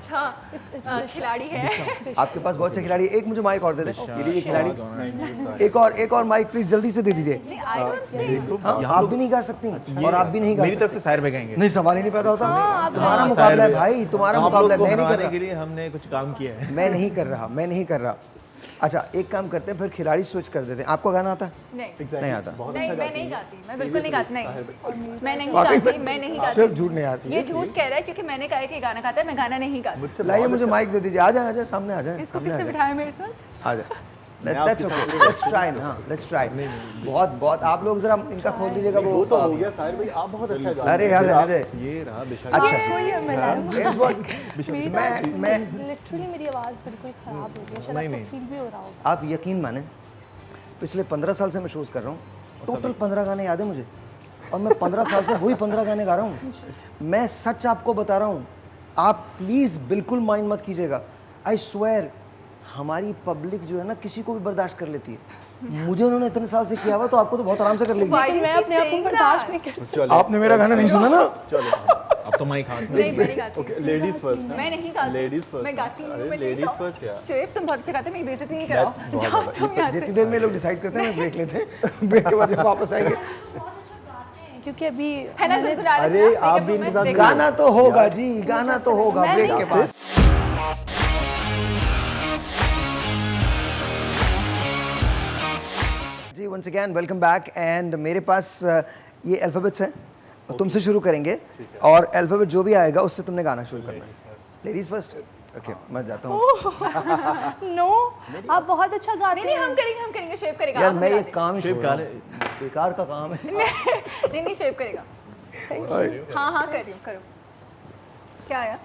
अच्छा खिलाड़ी है। आपके पास बहुत अच्छे खिलाड़ी है। एक मुझे माइक और दे दे, ये लीजिए खिलाड़ी। नहीं, एक और माइक प्लीज जल्दी से दे दीजिए। हाँ, आप भी नहीं गा सकती और आप भी नहीं गा मेरी तरफ सकती। से शायर बगाएंगे। नहीं, सवाल ही नहीं पैदा होता। तुम्हारा मुकाबला है भाई, तुम्हारा मुकाबला है, मैं नहीं कर रहा। के लिए हमने कुछ काम किया है। मैं नहीं कर रहा। अच्छा, एक काम करते हैं, फिर खिलाड़ी स्विच कर देते हैं। आपको गाना आता है? नहीं आता। नहीं, मैं नहीं गाती, मैं बिल्कुल नहीं गाती, नहीं मैं नहीं गाती, मैं नहीं गाती। सिर्फ झूठ नहीं आती। ये झूठ कह रहा है क्योंकि मैंने कहा कि गाना गाता है, मैं गाना नहीं गाती। लाइए मुझे माइक दे दीजिए। आ जाए सामने आ जाए। इसको किसने बिठाया मेरे साथ? आ जाए। That's okay. Let's try ना, let's try. बहुत आप लोग जरा इनका खोल दीजिएगा। वो तो हो गया साहिर भाई, आप बहुत अच्छा गा। अरे यार रहने दे। ये रहा बिशा। अच्छा, मेरी मैं लिटरली मेरी आवाज़ बिल्कुल ख़राब हो गई, शायद आपको फील भी हो रहा होगा। आप यकीन माने, पिछले 15 साल से मैं शोज़ कर रहा हूँ, टोटल 15 गाने याद है मुझे, और मैं 15 साल से वही 15 गाने गा रहा हूँ। मैं सच आपको बता रहा हूँ, आप प्लीज़ बिल्कुल माइंड मत कीजिएगा। आई स्वेयर, हमारी पब्लिक जो है ना, किसी को भी बर्दाश्त कर लेती है। मुझे उन्होंने इतने साल से किया हुआ, तो आपको तो बहुत आराम से कर लेगी। लेकिन मैं अपने आप को बर्दाश्त नहीं कर सकती। आपने मेरा गाना नहीं सुना ना? चलो अब तो माइक हाथ में। नहीं, मैं नहीं गाती। Okay, ladies first. मैं नहीं गाती। Ladies first. मैं गाती हूँ, मैं लेडीज फर्स्ट यार। शोएब तुम बहुत अच्छा गाते हो, मेरी बेइज्जती नहीं कराओ। जाओ तुम यहाँ से। जितनी देर में लोग डिसाइड करते हैं, मैं ब्रेक लेते हैं। ब्रेक के बाद जब वापस आएंगे, क्योंकि अभी है ना, गुनगुना रहे थे अरे, ना, आप makeup भी room इनके में। साथ गाना तो होगा जी, गाना तो होगा मैं ब्रेक नहीं के बाद। जी once again welcome back. And मेरे पास ये अल्फ़ाबेट्स हैं, तुमसे शुरू करेंगे, और अल्फ़ाबेट जो भी आएगा उससे तुमने गाना शुरू करना है। Ladies first. ओके, मैं जाता हूँ। नो, आप बहुत अच्छा गाते नहीं, हैं। हम करेंगे, शोएब करेगा। यार आप मैं ये गाते। काम ही छोड़ रहा हूँ, बेकार का काम है। नहीं, शोएब करेगा। हाँ, करो। क्या आया?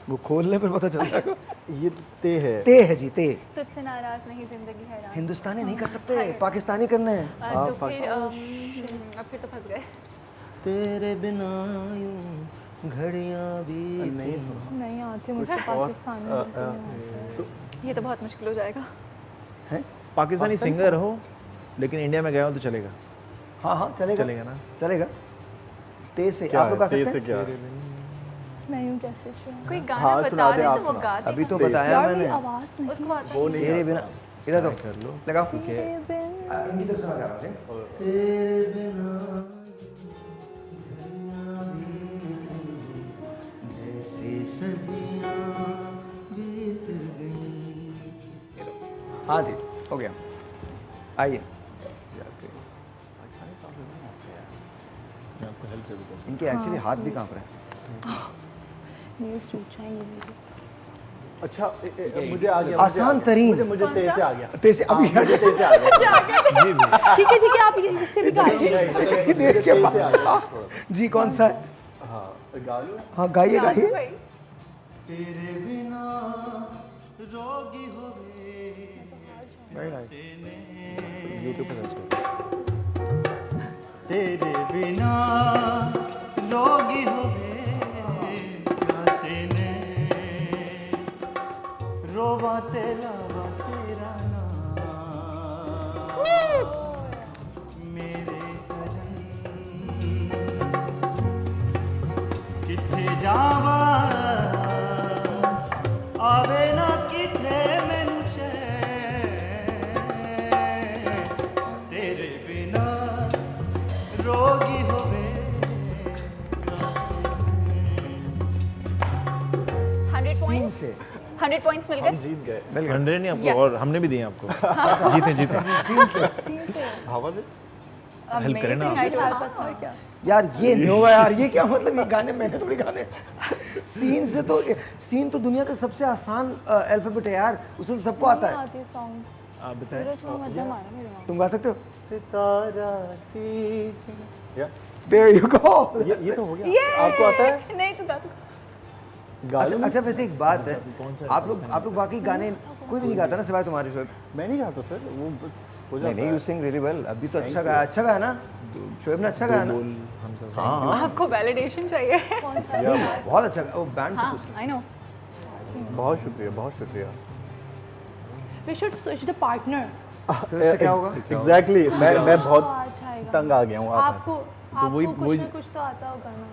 वो खोलने पर पता चलता है। ये ते है जी, ते। तुझसे नाराज नहीं, जिंदगी हैरान। हिंदुस्तानी नहीं कर सकते, पाकिस्तानी करने हैं। तो फिर अब फिर तो फंस गए। तेरे बिना यूं घड़ियां भी नहीं आते मुझे पाकिस्तानी। ये तो बहुत मुश्किल हो जाएगा। हैं? पाकिस्तानी सिंगर हो लेकिन इंडिया में गया हो तो चलेगा। हाँ चलेगा ना। चलेगा। ते से आप लोग गा सकते हैं? क्या मैं यूं कैसे चलूं? कोई गाना हाँ, बता सुना दे दे आप तो वो सुना। गा दे। अभी तो बताया मैंने। आवाज़ नहीं। उसको आता वो नहीं तेरे बिना, इधर तो कर लो। लगाओ। तेरे बिना इनकी तरफ से मैं गा रहा हूँ। तेरे बिना जैसे सदियां बीत गई। हाँ जी, हो गया। आइए, मैं आपको हेल्प जरूर करूँ। इनके एक्चुअली हाथ भी कांप रहे हैं। न्यूज़ टूट जाएंगे मेरी। अच्छा, मुझे आ गया। आसान तरीन। मुझे ते से आ गया। ते से अभी मुझे ते से आ गया। ठीक है, आप इससे भी गाइए। देख के बाद जी कौन सा है? हाँ, गा लो। हाँ गाइए गाइए। भाई। तेरे बिना रोगी होवे यूट्यूब पे सर्च करो। तेरे बिना रोगी होवे प्यासे ने रोवा तेरा नाम मेरे सजन किथे जावा 100 पॉइंट्स मिल गए। जीत गए। 100 नहीं आपको Yeah. और हमने भी दिए आपको। जीते हवा से हेल्प करें ना आप। हमारे पास और क्या यार ये नहीं होगा यार, ये क्या मतलब, ये गाने मैंने थोड़ी गाने। सीन से तो, सीन तो दुनिया का सबसे आसान अल्फाबेट है यार, उसे तो सबको आता है। आते सॉन्ग आप बताएं। सूरज को मध्यम आ रहा है मेरे दिमाग तुम गा सकते हो? सितारा सी या There you go. ये तो हो गया। में। आपको आता है? नहीं तो गा दो। अच्छा, अच्छा वैसे एक बात है, आप लोग बाकी गाने कोई भी नहीं गाता ना सिवाय तुम्हारे शोएब? मैं नहीं गाता सर, वो बस हो नहीं जाता नहीं, है। You sing really well. अभी तो अच्छा गाया ना शोएब ने, अच्छा गाया ना। हाँ आपको वैलिडेशन चाहिए। बहुत अच्छा, वो बैंड से हाँ, पूछ। I know. बहुत शुक्रिया, बहुत शुक्रिया। We should switch the partner. फिर उससे क्या होगा? एग्जैक्टली, मैं बहुत अच्छा आएगा। तंग आ गया हूँ आप। आपको कुछ ना कुछ तो आता होगा ना।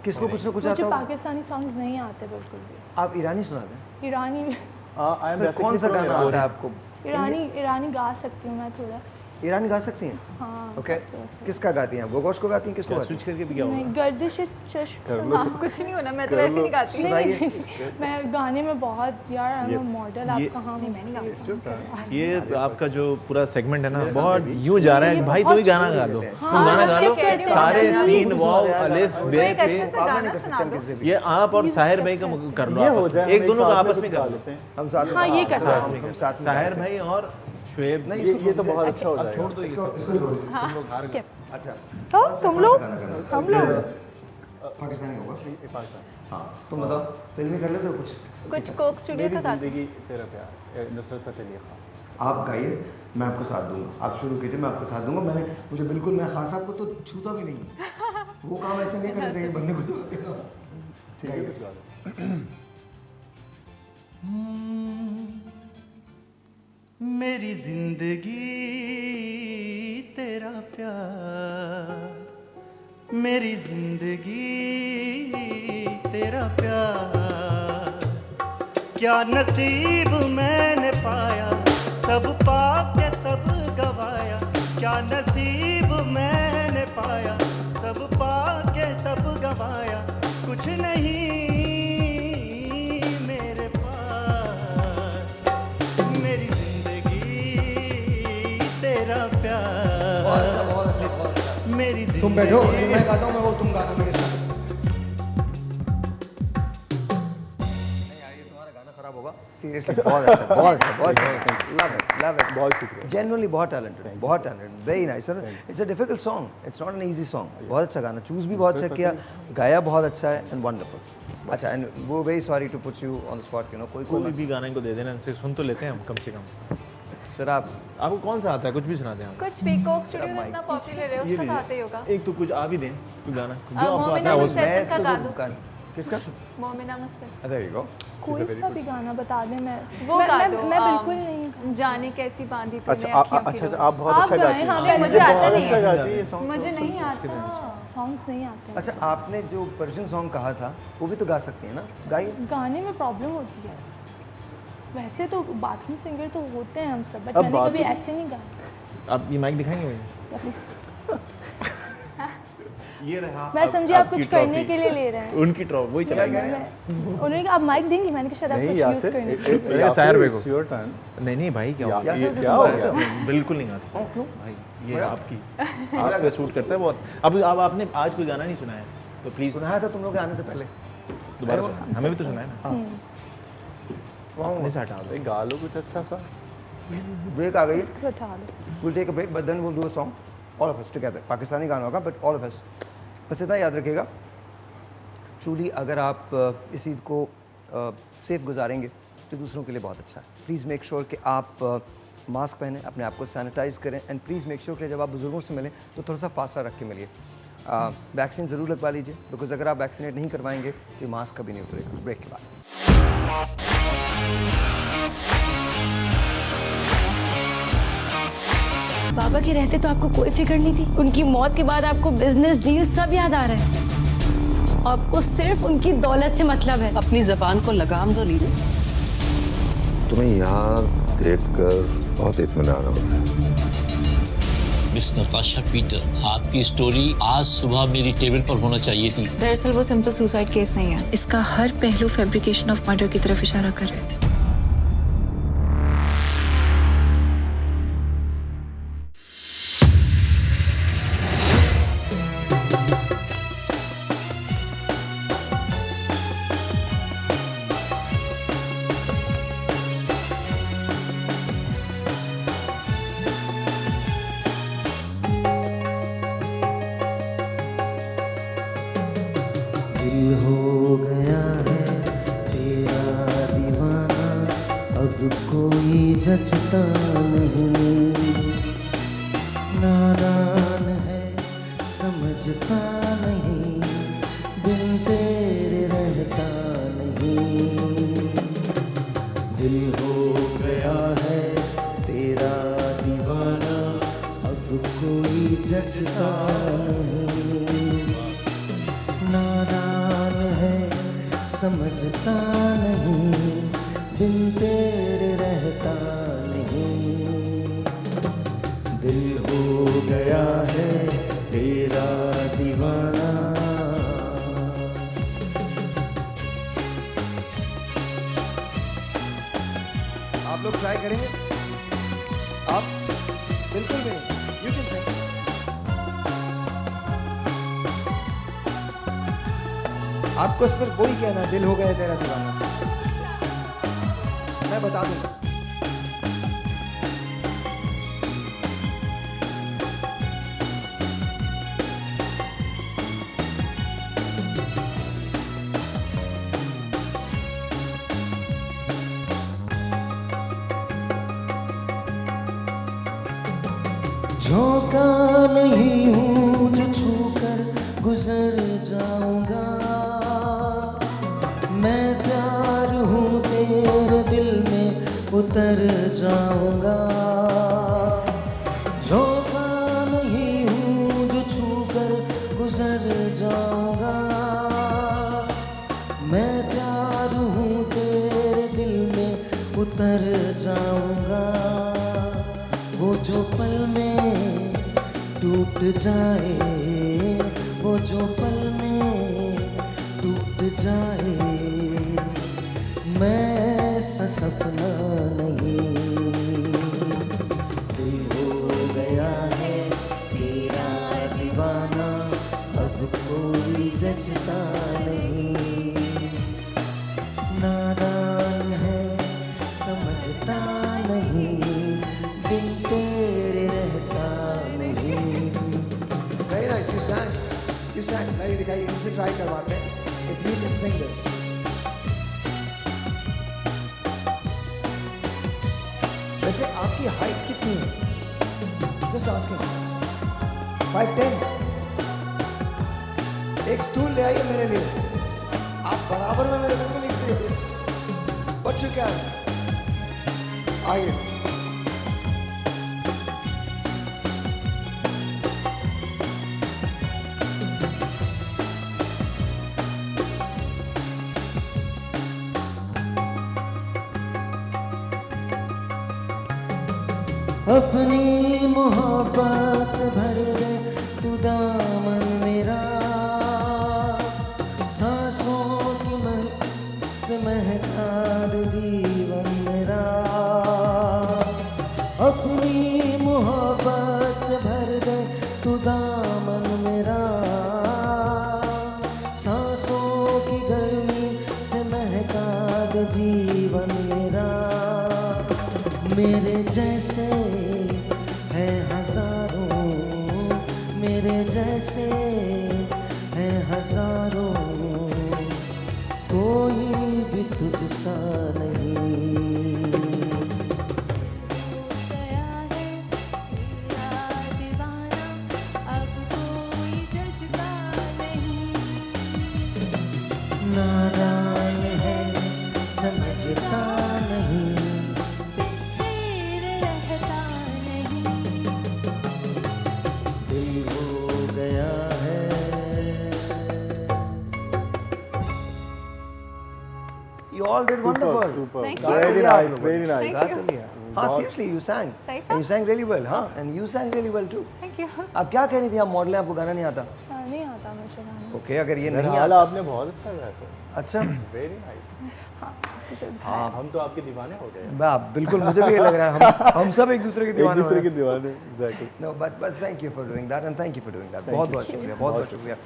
किसको कुछ ना कुछ मुझे आता होगा? पाकिस्तानी सॉन्ग्स नहीं आते बिल्कुल भी। आप ईरानी सुनाते हैं? ईरानी फिर कौन सा गाना आता है आपको? ईरानी गा सकती हूँ मैं थोड़ा। ईरानी गा सकती हैं? हाँ ओके, किसका गाती हैं आप? गोगोश को गाती हैं, किसको गाती स्विच करके भी क्या नहीं, होगा? गर्दिश चश्म। हाँ, कुछ नहीं होना, मैं तो वैसे नहीं गाती। सुनाइए। मैं गाने में बहुत यार, आई एम मॉडल। आप कहाँ? मैं नहीं गाती। ये आपका जो पूरा सेगमेंट है ना, बहुत यूं जा रहा है। भाई तो ही गाना गा दो, तुम गाना गा लो, सारे सीन वाव अलिफ बे एक अच्छे से पे। गाना सुना दो। ये आप और साहिर भाई का कर लो, आपस में। एक दोनों का आपस में कर लेते हैं। हम साथ में। हाँ, ये कर हाँ, हम साथ में। साहिर भाई और शुएब। नहीं, ये तो बहुत अच्छा हो जाएगा। छोड़ दो इसको। अच्छा, तो तुम लोग, हम लोग पाकिस्तानी होगा? पाकिस्तान। हाँ, तुम बताओ, फिल्मी कर लेते हो कुछ? कुछ कोक स्टूडियो मेरी का गाना। जिंदगी तेरा प्यार, नुसरत फतेह अली खान। आप गाइए, मैं आपका साथ दूंगा। आप शुरू कीजिए, मैं आपका साथ दूंगा। मुझे बिल्कुल, मैं खास आपको तो छूता भी नहीं। वो काम ऐसे नहीं करना चाहिए बंदे को, तो ठीक है, कुछ गा दो। मेरी जिंदगी तेरा प्यार, मेरी जिंदगी तेरा प्यार, क्या नसीब मैंने पाया, सब पाके सब गवाया, क्या नसीब मैंने पाया, सब पाके सब गवाया, कुछ नहीं मेरे पास, मेरी जिंदगी तेरा प्यार। बहुत अच्छा, बहुत अच्छा, बहुत अच्छा। मेरी तुम बैठो, मैं गाता हूँ, मैं वो तुम गाना मेरे साथ। नहीं यार, ये तुम्हारा गाना खराब होगा। सीरियसली बहुत अच्छा, बहुत अच्छा, बहुत अच्छा। Love it, love it. बहुत शुक्रिया। जेन्युइनली बहुत टैलेंटेड, बहुत talented, very nice sir. It's a difficult song, it's not an easy song. बहुत अच्छा गाना, चूज भी बहुत अच्छा किया, गाया बहुत अच्छा है, एंड वंडरफुल। अच्छा, एंड वो very sorry to put you on the spot, you know. कोई भी गाना इनको दे देना, इनसे सुन तो लेते हैं हम कम से कम। सर आपको कौन सा आता है? कुछ भी सुना दें आप। कुछ भी कोक स्टूडियो तो इतना पॉपुलर है, उसका तो आता ही होगा। एक तो कुछ आ भी दें, कोई गाना जो आपको मोमिना आता है वो। मुस्तफा का गा दो। किसका? Momina Mustafa. There you go. कोई सा भी गाना बता दे। मैं वो गा दो। मैं बिल्कुल नहीं। जाने कैसी बांधी तूने अच्छा, अखियों की अच्छा, रोक। आप बहुत आप अच्छा गाएं, गाती हैं। हाँ, नहीं, मुझे बहुत आता नहीं अच्छा है। गाती है ये सॉन्ग। मुझे नहीं आता। सॉन्ग्स नहीं आते। अच्छा, आपने जो पर्शियन सॉन्ग कहा था, वो भी तो गा सकती है ना? गाइए। गाने में प्रॉब्लम होती है। वैसे तो बाथरूम सिंगर तो होते हैं हम सब, बट अब मैंने कभी बाथरूम- ऐसे नहीं गाया। आप ये माइक दिखाएंगे मुझे? या please। ये रहा। मैं समझी आप कुछ करने के लिए ले रहे हैं। उनकी ट्रॉफी वही चला गया। उन्होंने कहा आप माइक देंगी, मैंने कहा शायद आप नहीं कुछ यूज यासिर, करने मेरे सायर भाई को। it's your turn। नहीं नहीं भाई, क्या हो गया? ये क्या हो गया? बिल्कुल नहीं गा सकता। क्यों भाई? ये आपकी आप पे सूट करता है बहुत। अब आपने आज कोई गाना नहीं सुना है तो प्लीज सुनाया था तुम लोग के आने से पहले। दोबारा सुनाएं। हमें भी तो सुना है ना। नहीं से हटा दो। एक गा लो कुछ अच्छा सा। ब्रेक आ गई, उठा दो। we'll take a break, but then we'll do a song, all of us together. Pakistani गाना होगा, but all of us. बस इतना याद रखिएगा, ट्रूली अगर आप इस ईद को सेफ गुजारेंगे तो दूसरों के लिए बहुत अच्छा है। प्लीज़ मेक श्योर कि आप मास्क पहनें, अपने आप को सैनिटाइज करें, एंड प्लीज़ मेक श्योर कि जब आप बुजुर्गों से मिलें तो थोड़ा सा फासला रख के मिलिए। वैक्सीन ज़रूर लगवा लीजिए, बिकॉज अगर आप वैक्सीनेट नहीं करवाएंगे तो ये मास्क कभी नहीं उतरेगा। ब्रेक के बाद बाबा के रहते तो आपको कोई फिक्र नहीं थी। उनकी मौत के बाद आपको बिजनेस डील सब याद आ रहा है। आपको सिर्फ उनकी दौलत से मतलब है। अपनी जबान को लगाम दो लीजिए। तुम्हें यहाँ देखकर बहुत इत्मीनान हो रहा है। मिस नताशा पीटर, आपकी स्टोरी आज सुबह मेरी टेबल पर होना चाहिए थी। दरअसल वो सिंपल सुसाइड केस नहीं है, इसका हर पहलू फैब्रिकेशन ऑफ मर्डर की तरफ इशारा कर रहा है। समझता नहीं, नादान है समझता नहीं, बिन तेरे रहता नहीं। दिल हो गया है तेरा दीवाना, अब कोई जचता नहीं, नादान है समझता नहीं, बिन तेरे रहता नहीं। दिल हो गया है तेरा दीवाना। आप लोग ट्राई करेंगे? आप बिल्कुल भी नहीं। यू कैन से आपको सिर्फ वही कहना, दिल हो गया तेरा दीवाना। मैं बता दूंगा। झोंका नहीं हूँ जो छूकर गुजर जाऊंगा, मैं प्यार हूँ तेरे दिल में उतर जाऊंगा। झोंका नहीं हूँ जो छूकर गुजर जाऊंगा, मैं प्यार हूँ तेरे दिल में उतर जाऊंगा। वो जो पल में टूट जाए, वो जो पल में टूट जाए, मैं ऐसा सपना नहीं। दिल हो गया है तेरा दीवाना, अब कोई जचता नहीं, नादान है समझता नहीं, बिन तेरे रहता नहीं। Very nice, you sang. You sang. नहीं दिखाइए, इनसे ट्राई करवाते हैं। If you can sing this. वैसे आपकी हाइट कितनी है? Just asking. 5'10". एक स्टूल ले आइए मेरे लिए। आप बराबर में मेरे बिल्कुल नहीं थे। But you can. आइए। अपनी मोहब्बत से भर दे तू दामन मेरा, सांसों की महक से महका दे जीवन मेरा। अपनी मोहब्बत से भर दे तू दामन मेरा, सांसों की गर्मी से महका दे जीवन मेरा। मेरे जैसे हैं हजारों, मेरे जैसे हैं हजारों, कोई भी तुझसा नहीं। नादान है समझता नहीं, दिल हो गया है। You all did wonderful. Super. Thank you. Very nice, very nice. Thank you. हाँ seriously you sang. And you sang really well, हाँ? And you sang really well too. Thank you. आप क्या कह रही थी? आप मॉडल हैं, आपको गाना नहीं आता? नहीं आता मुझे गाना। ओके, अगर ये नहीं हाल आता। आपने बहुत अच्छा गाया सर। अच्छा। Very nice. हाँ, हम तो आपके दीवाने हो गए। बाप बिल्कुल, मुझे भी ये लग रहा है हम सब एक दूसरे के दीवाने एक दूसरे के दीवाने, exactly. No but thank you for doing that and thank you for doing that. बहुत बहुत शुक्रिया, बहुत बहुत शुक्रिया।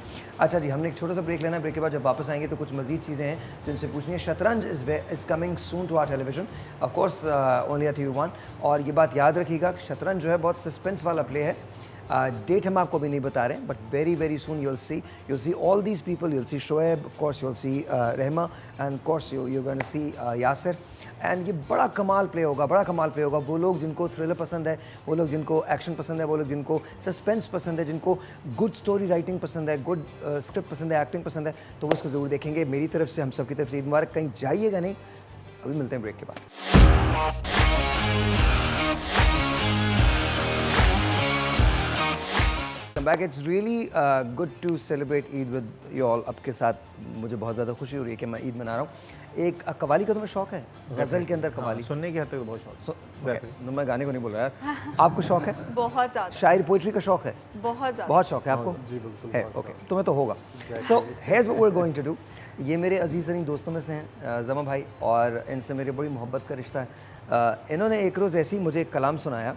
अच्छा जी, हमने एक छोटा सा ब्रेक लेना है। ब्रेक के बाद जब वापस आएंगे तो कुछ मजीद चीज़ें हैं जिनसे पूछनी है। Shatranj is coming soon to our television, of course only at TV1। और ये बात याद रखिएगा, शतरंज जो है बहुत सस्पेंस वाला प्ले है डेट हम आपको अभी नहीं बता रहे हैं, but very very soon you'll see all these people. You'll see Shoaib, of course you'll see Rehma, and of course you're going to see Yasir. And ये बड़ा कमाल प्ले होगा, बड़ा कमाल प्ले होगा। वो लोग जिनको थ्रिलर पसंद है, वो लोग जिनको एक्शन पसंद है, वो लोग जिनको सस्पेंस पसंद है, जिनको गुड स्टोरी राइटिंग पसंद है, गुड स्क्रिप्ट पसंद है, एक्टिंग पसंद है, तो वो इसको ज़रूर देखेंगे। मेरी तरफ से, हम सब की तरफ से ईद मुबारक। कहीं जाइएगा नहीं, अभी मिलते हैं ब्रेक के बाद। Back, it's really good to celebrate Eid with you all. आपके साथ मुझे बहुत ज़्यादा खुशी हो रही है कि मैं ईद मना रहा हूँ। एक कवाली का तुम्हें शौक है? गज़ल के अंदर कवाली सुनने के हद तक बहुत शौक। तो मैं गाने को नहीं बोल रहा यार। आपको शौक है? बहुत ज़्यादा। शायरी पोइट्री का शौक है? बहुत ज़्यादा। बहुत शौक है आपको? जी बिल्कुल है। ओके, तुम्हें तो होगा। So here's what we are going to do. ये मेरे अजीज़ तरीन दोस्तों में से हैं ज़मा भाई, और इनसे मेरी बड़ी मोहब्बत का रिश्ता है। इन्होंने एक रोज़ ऐसी मुझे एक कलाम सुनाया,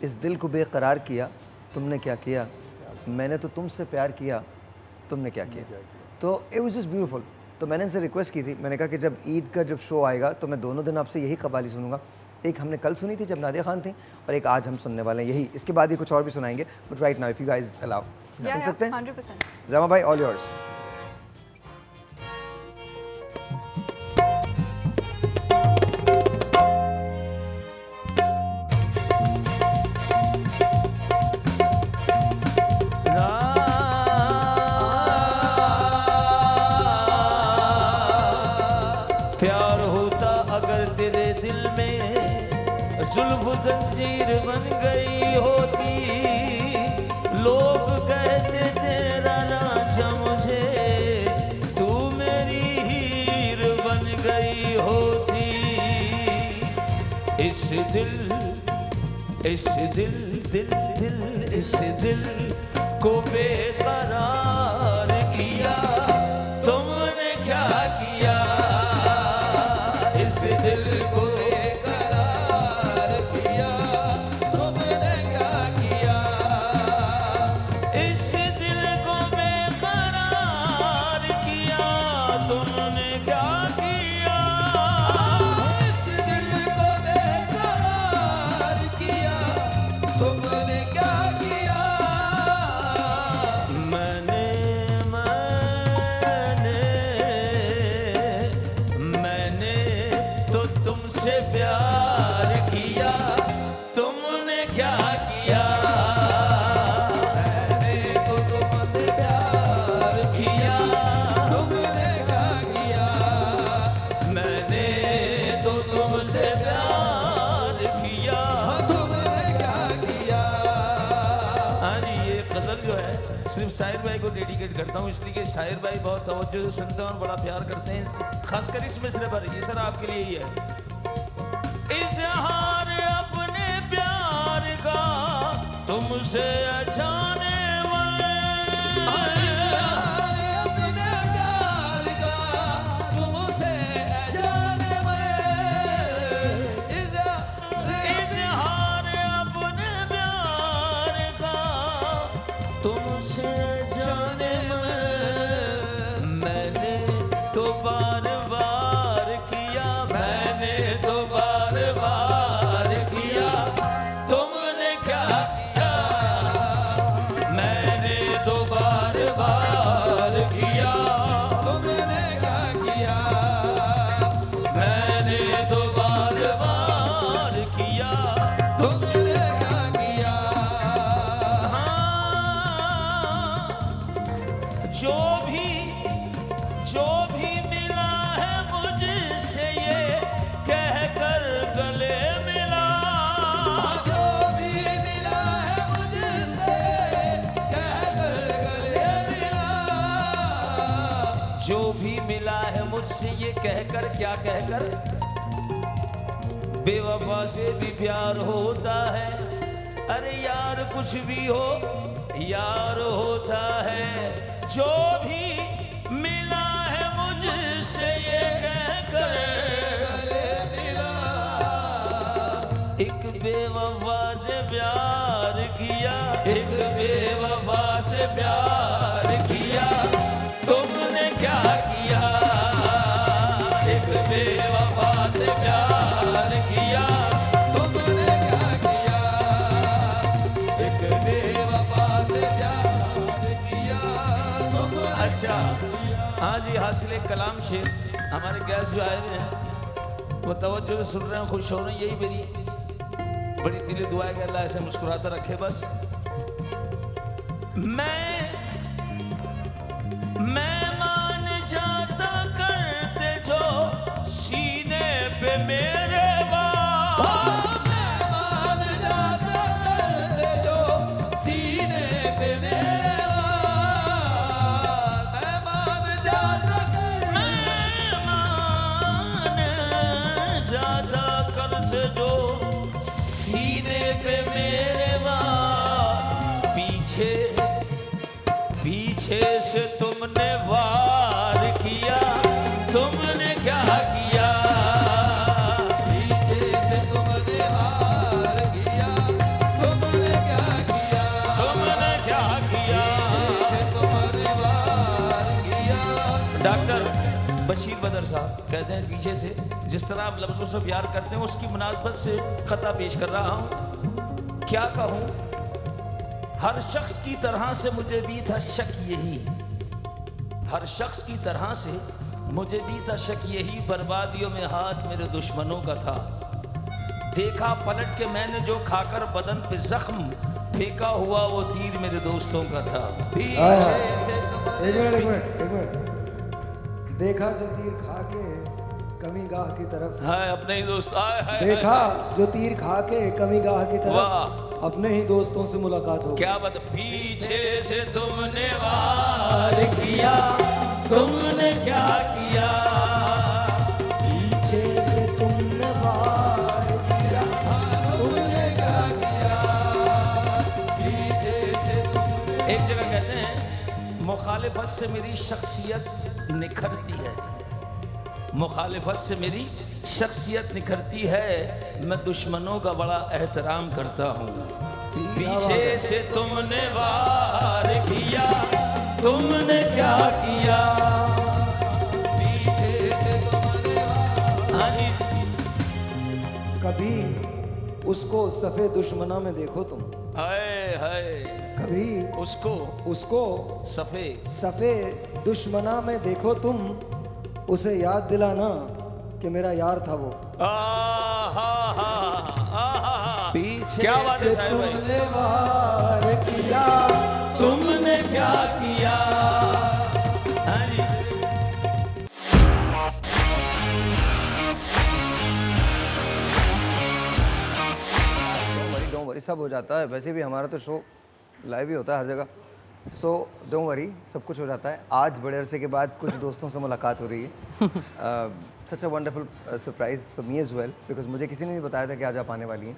इस दिल को बेकरार किया तुमने क्या किया, मैंने तो तुमसे प्यार किया तुमने क्या किया। तो इट वाज जस्ट ब्यूटीफुल। तो मैंने इनसे रिक्वेस्ट की थी, मैंने कहा कि जब ईद का जब शो आएगा तो मैं दोनों दिन आपसे यही कवाली सुनूंगा। एक हमने कल सुनी थी जब नादिया खान थी, और एक आज हम सुनने वाले हैं यही। इसके बाद ही कुछ और भी सुनाएंगे, but right now if you guys allow, सुन सकते हैं? 100%। ज़मा भाई, ऑल योर्स। प्यार होता अगर तेरे दिल में, जुल्फ जंजीर बन गई होती, लोग कहते तेरा राजा मुझे, तू मेरी हीर बन गई होती। इस दिल को बेकरार किया तुमने क्या किया, इस दिल को बेकरार किया तुमने क्या किया, इस दिल को बेकरार किया तुमने क्या किया, इस दिल को बेकरार किया तुमने क्या किया। मैंने तो तुमसे प्यार किया तुमने क्या किया, मैंने तो तुमसे प्यार किया तुमने क्या किया, मैंने तो तुमसे प्यार किया तुमने क्या किया। अरे ये गजल जो है सिर्फ शाहिर भाई को डेडिकेट करता हूँ, इसलिए कि शाहिर भाई बहुत तवज्जो से सुनते हैं और बड़ा प्यार करते हैं, खासकर इस मिसरे पर। ये सर आपके लिए ही है। इजहार अपने प्यार का तुमसे अचाने अपने प्यार का तुमसे अचाने इजहार अपने प्यार का तुमसे जाने मैंने तो बार बार किया, मैंने तो बार बार किया तुमने क्या किया, मैंने तो बार बार किया तुमने क्या किया, मैंने तो बार बार किया तुमने क्या किया। जो भी मिला है मुझसे ये कहकर गले मिला, जो भी मिला है मुझसे कहकर गले मिला, जो भी मिला है मुझसे ये कहकर, क्या कहकर, बेवफा से भी प्यार होता है, अरे यार कुछ भी हो यार होता है, जो भी मिला है मुझसे ये कहकर गले मिला, एक बेवफा से प्यार किया, एक बेवफा से प्यार किया तुमने क्या किया, एक बेवफा से प्यार किया तुमने क्या किया, एक एक बेवफा से प्यार किया तुमने। अच्छा हाँ जी, हासिल कलाम शेर हमारे गेस्ट जो आए हुए हैं वो तवज्जो से सुन रहे हैं, खुश हो रहे हैं, यही मेरी बड़ी दिली दुआ है कि अल्लाह ऐसे मुस्कुराता रखे। बस मैं मान जाता करते जो सीने पे मेरे मान जाता करते जो सीने पे मेरे मैं मान जाता करते जो सीने पे मेरे पीछे पीछे से तुमने वार किया, तुमने क्या किया? पीछे से तुमने वार किया, तुमने क्या किया? तुमने क्या किया? तुमने वार किया। डॉक्टर बशीर बदर साहब कहते हैं पीछे से जिस तरह आप लफ्ज़ों से प्यार करते हैं उसकी मुनासबत से खता पेश कर रहा हूँ। क्या कहूँ, हर शख्स की तरह से मुझे भी था शक यही, हर शख्स की तरह से मुझे भी था शक यही, बर्बादियों में हाथ मेरे दुश्मनों का था। देखा पलट के मैंने जो खाकर बदन पे जख्म फेंका हुआ वो तीर मेरे दोस्तों का था। एक मिनट देखा जो तीर खा के कमी गाह की तरफ, हाय अपने ही दोस्त आए, देखा जो तीर खा के कमी गाह की तरफ अपने ही दोस्तों से मुलाकात हो। क्या बात, पीछे से तुमने वार किया, तुमने क्या किया? पीछे से तुमने वार किया, तुमने क्या किया? पीछे से तुमने। एक जगह कहते हैं मुखालिफत से मेरी शख्सियत निखरती है, मुखालिफत से मेरी शख्सियत निखरती है, मैं दुश्मनों का बड़ा एहतराम करता हूँ। पीछे से तुमने वार किया, तुमने क्या किया? पीछे से तुमने वार। कभी उसको सफ़े दुश्मना में देखो तुम, हाय हाय, कभी उसको सफ़े दुश्मना में देखो तुम, उसे याद दिलाना कि मेरा यार था वो। पीछे क्या बात है साहिब भाई? तुमने वार किया, तुमने क्या किया? हाँ जी। डोंट वरी सब हो जाता है, वैसे भी हमारा तो शो लाइव ही होता है हर जगह, सो डोंट वरी सब कुछ हो जाता है। आज बड़े अरसे के बाद कुछ दोस्तों से मुलाकात हो रही है। Such a wonderful surprise for me as well, because मुझे किसी ने नहीं बताया था कि आज आप आने वाली हैं।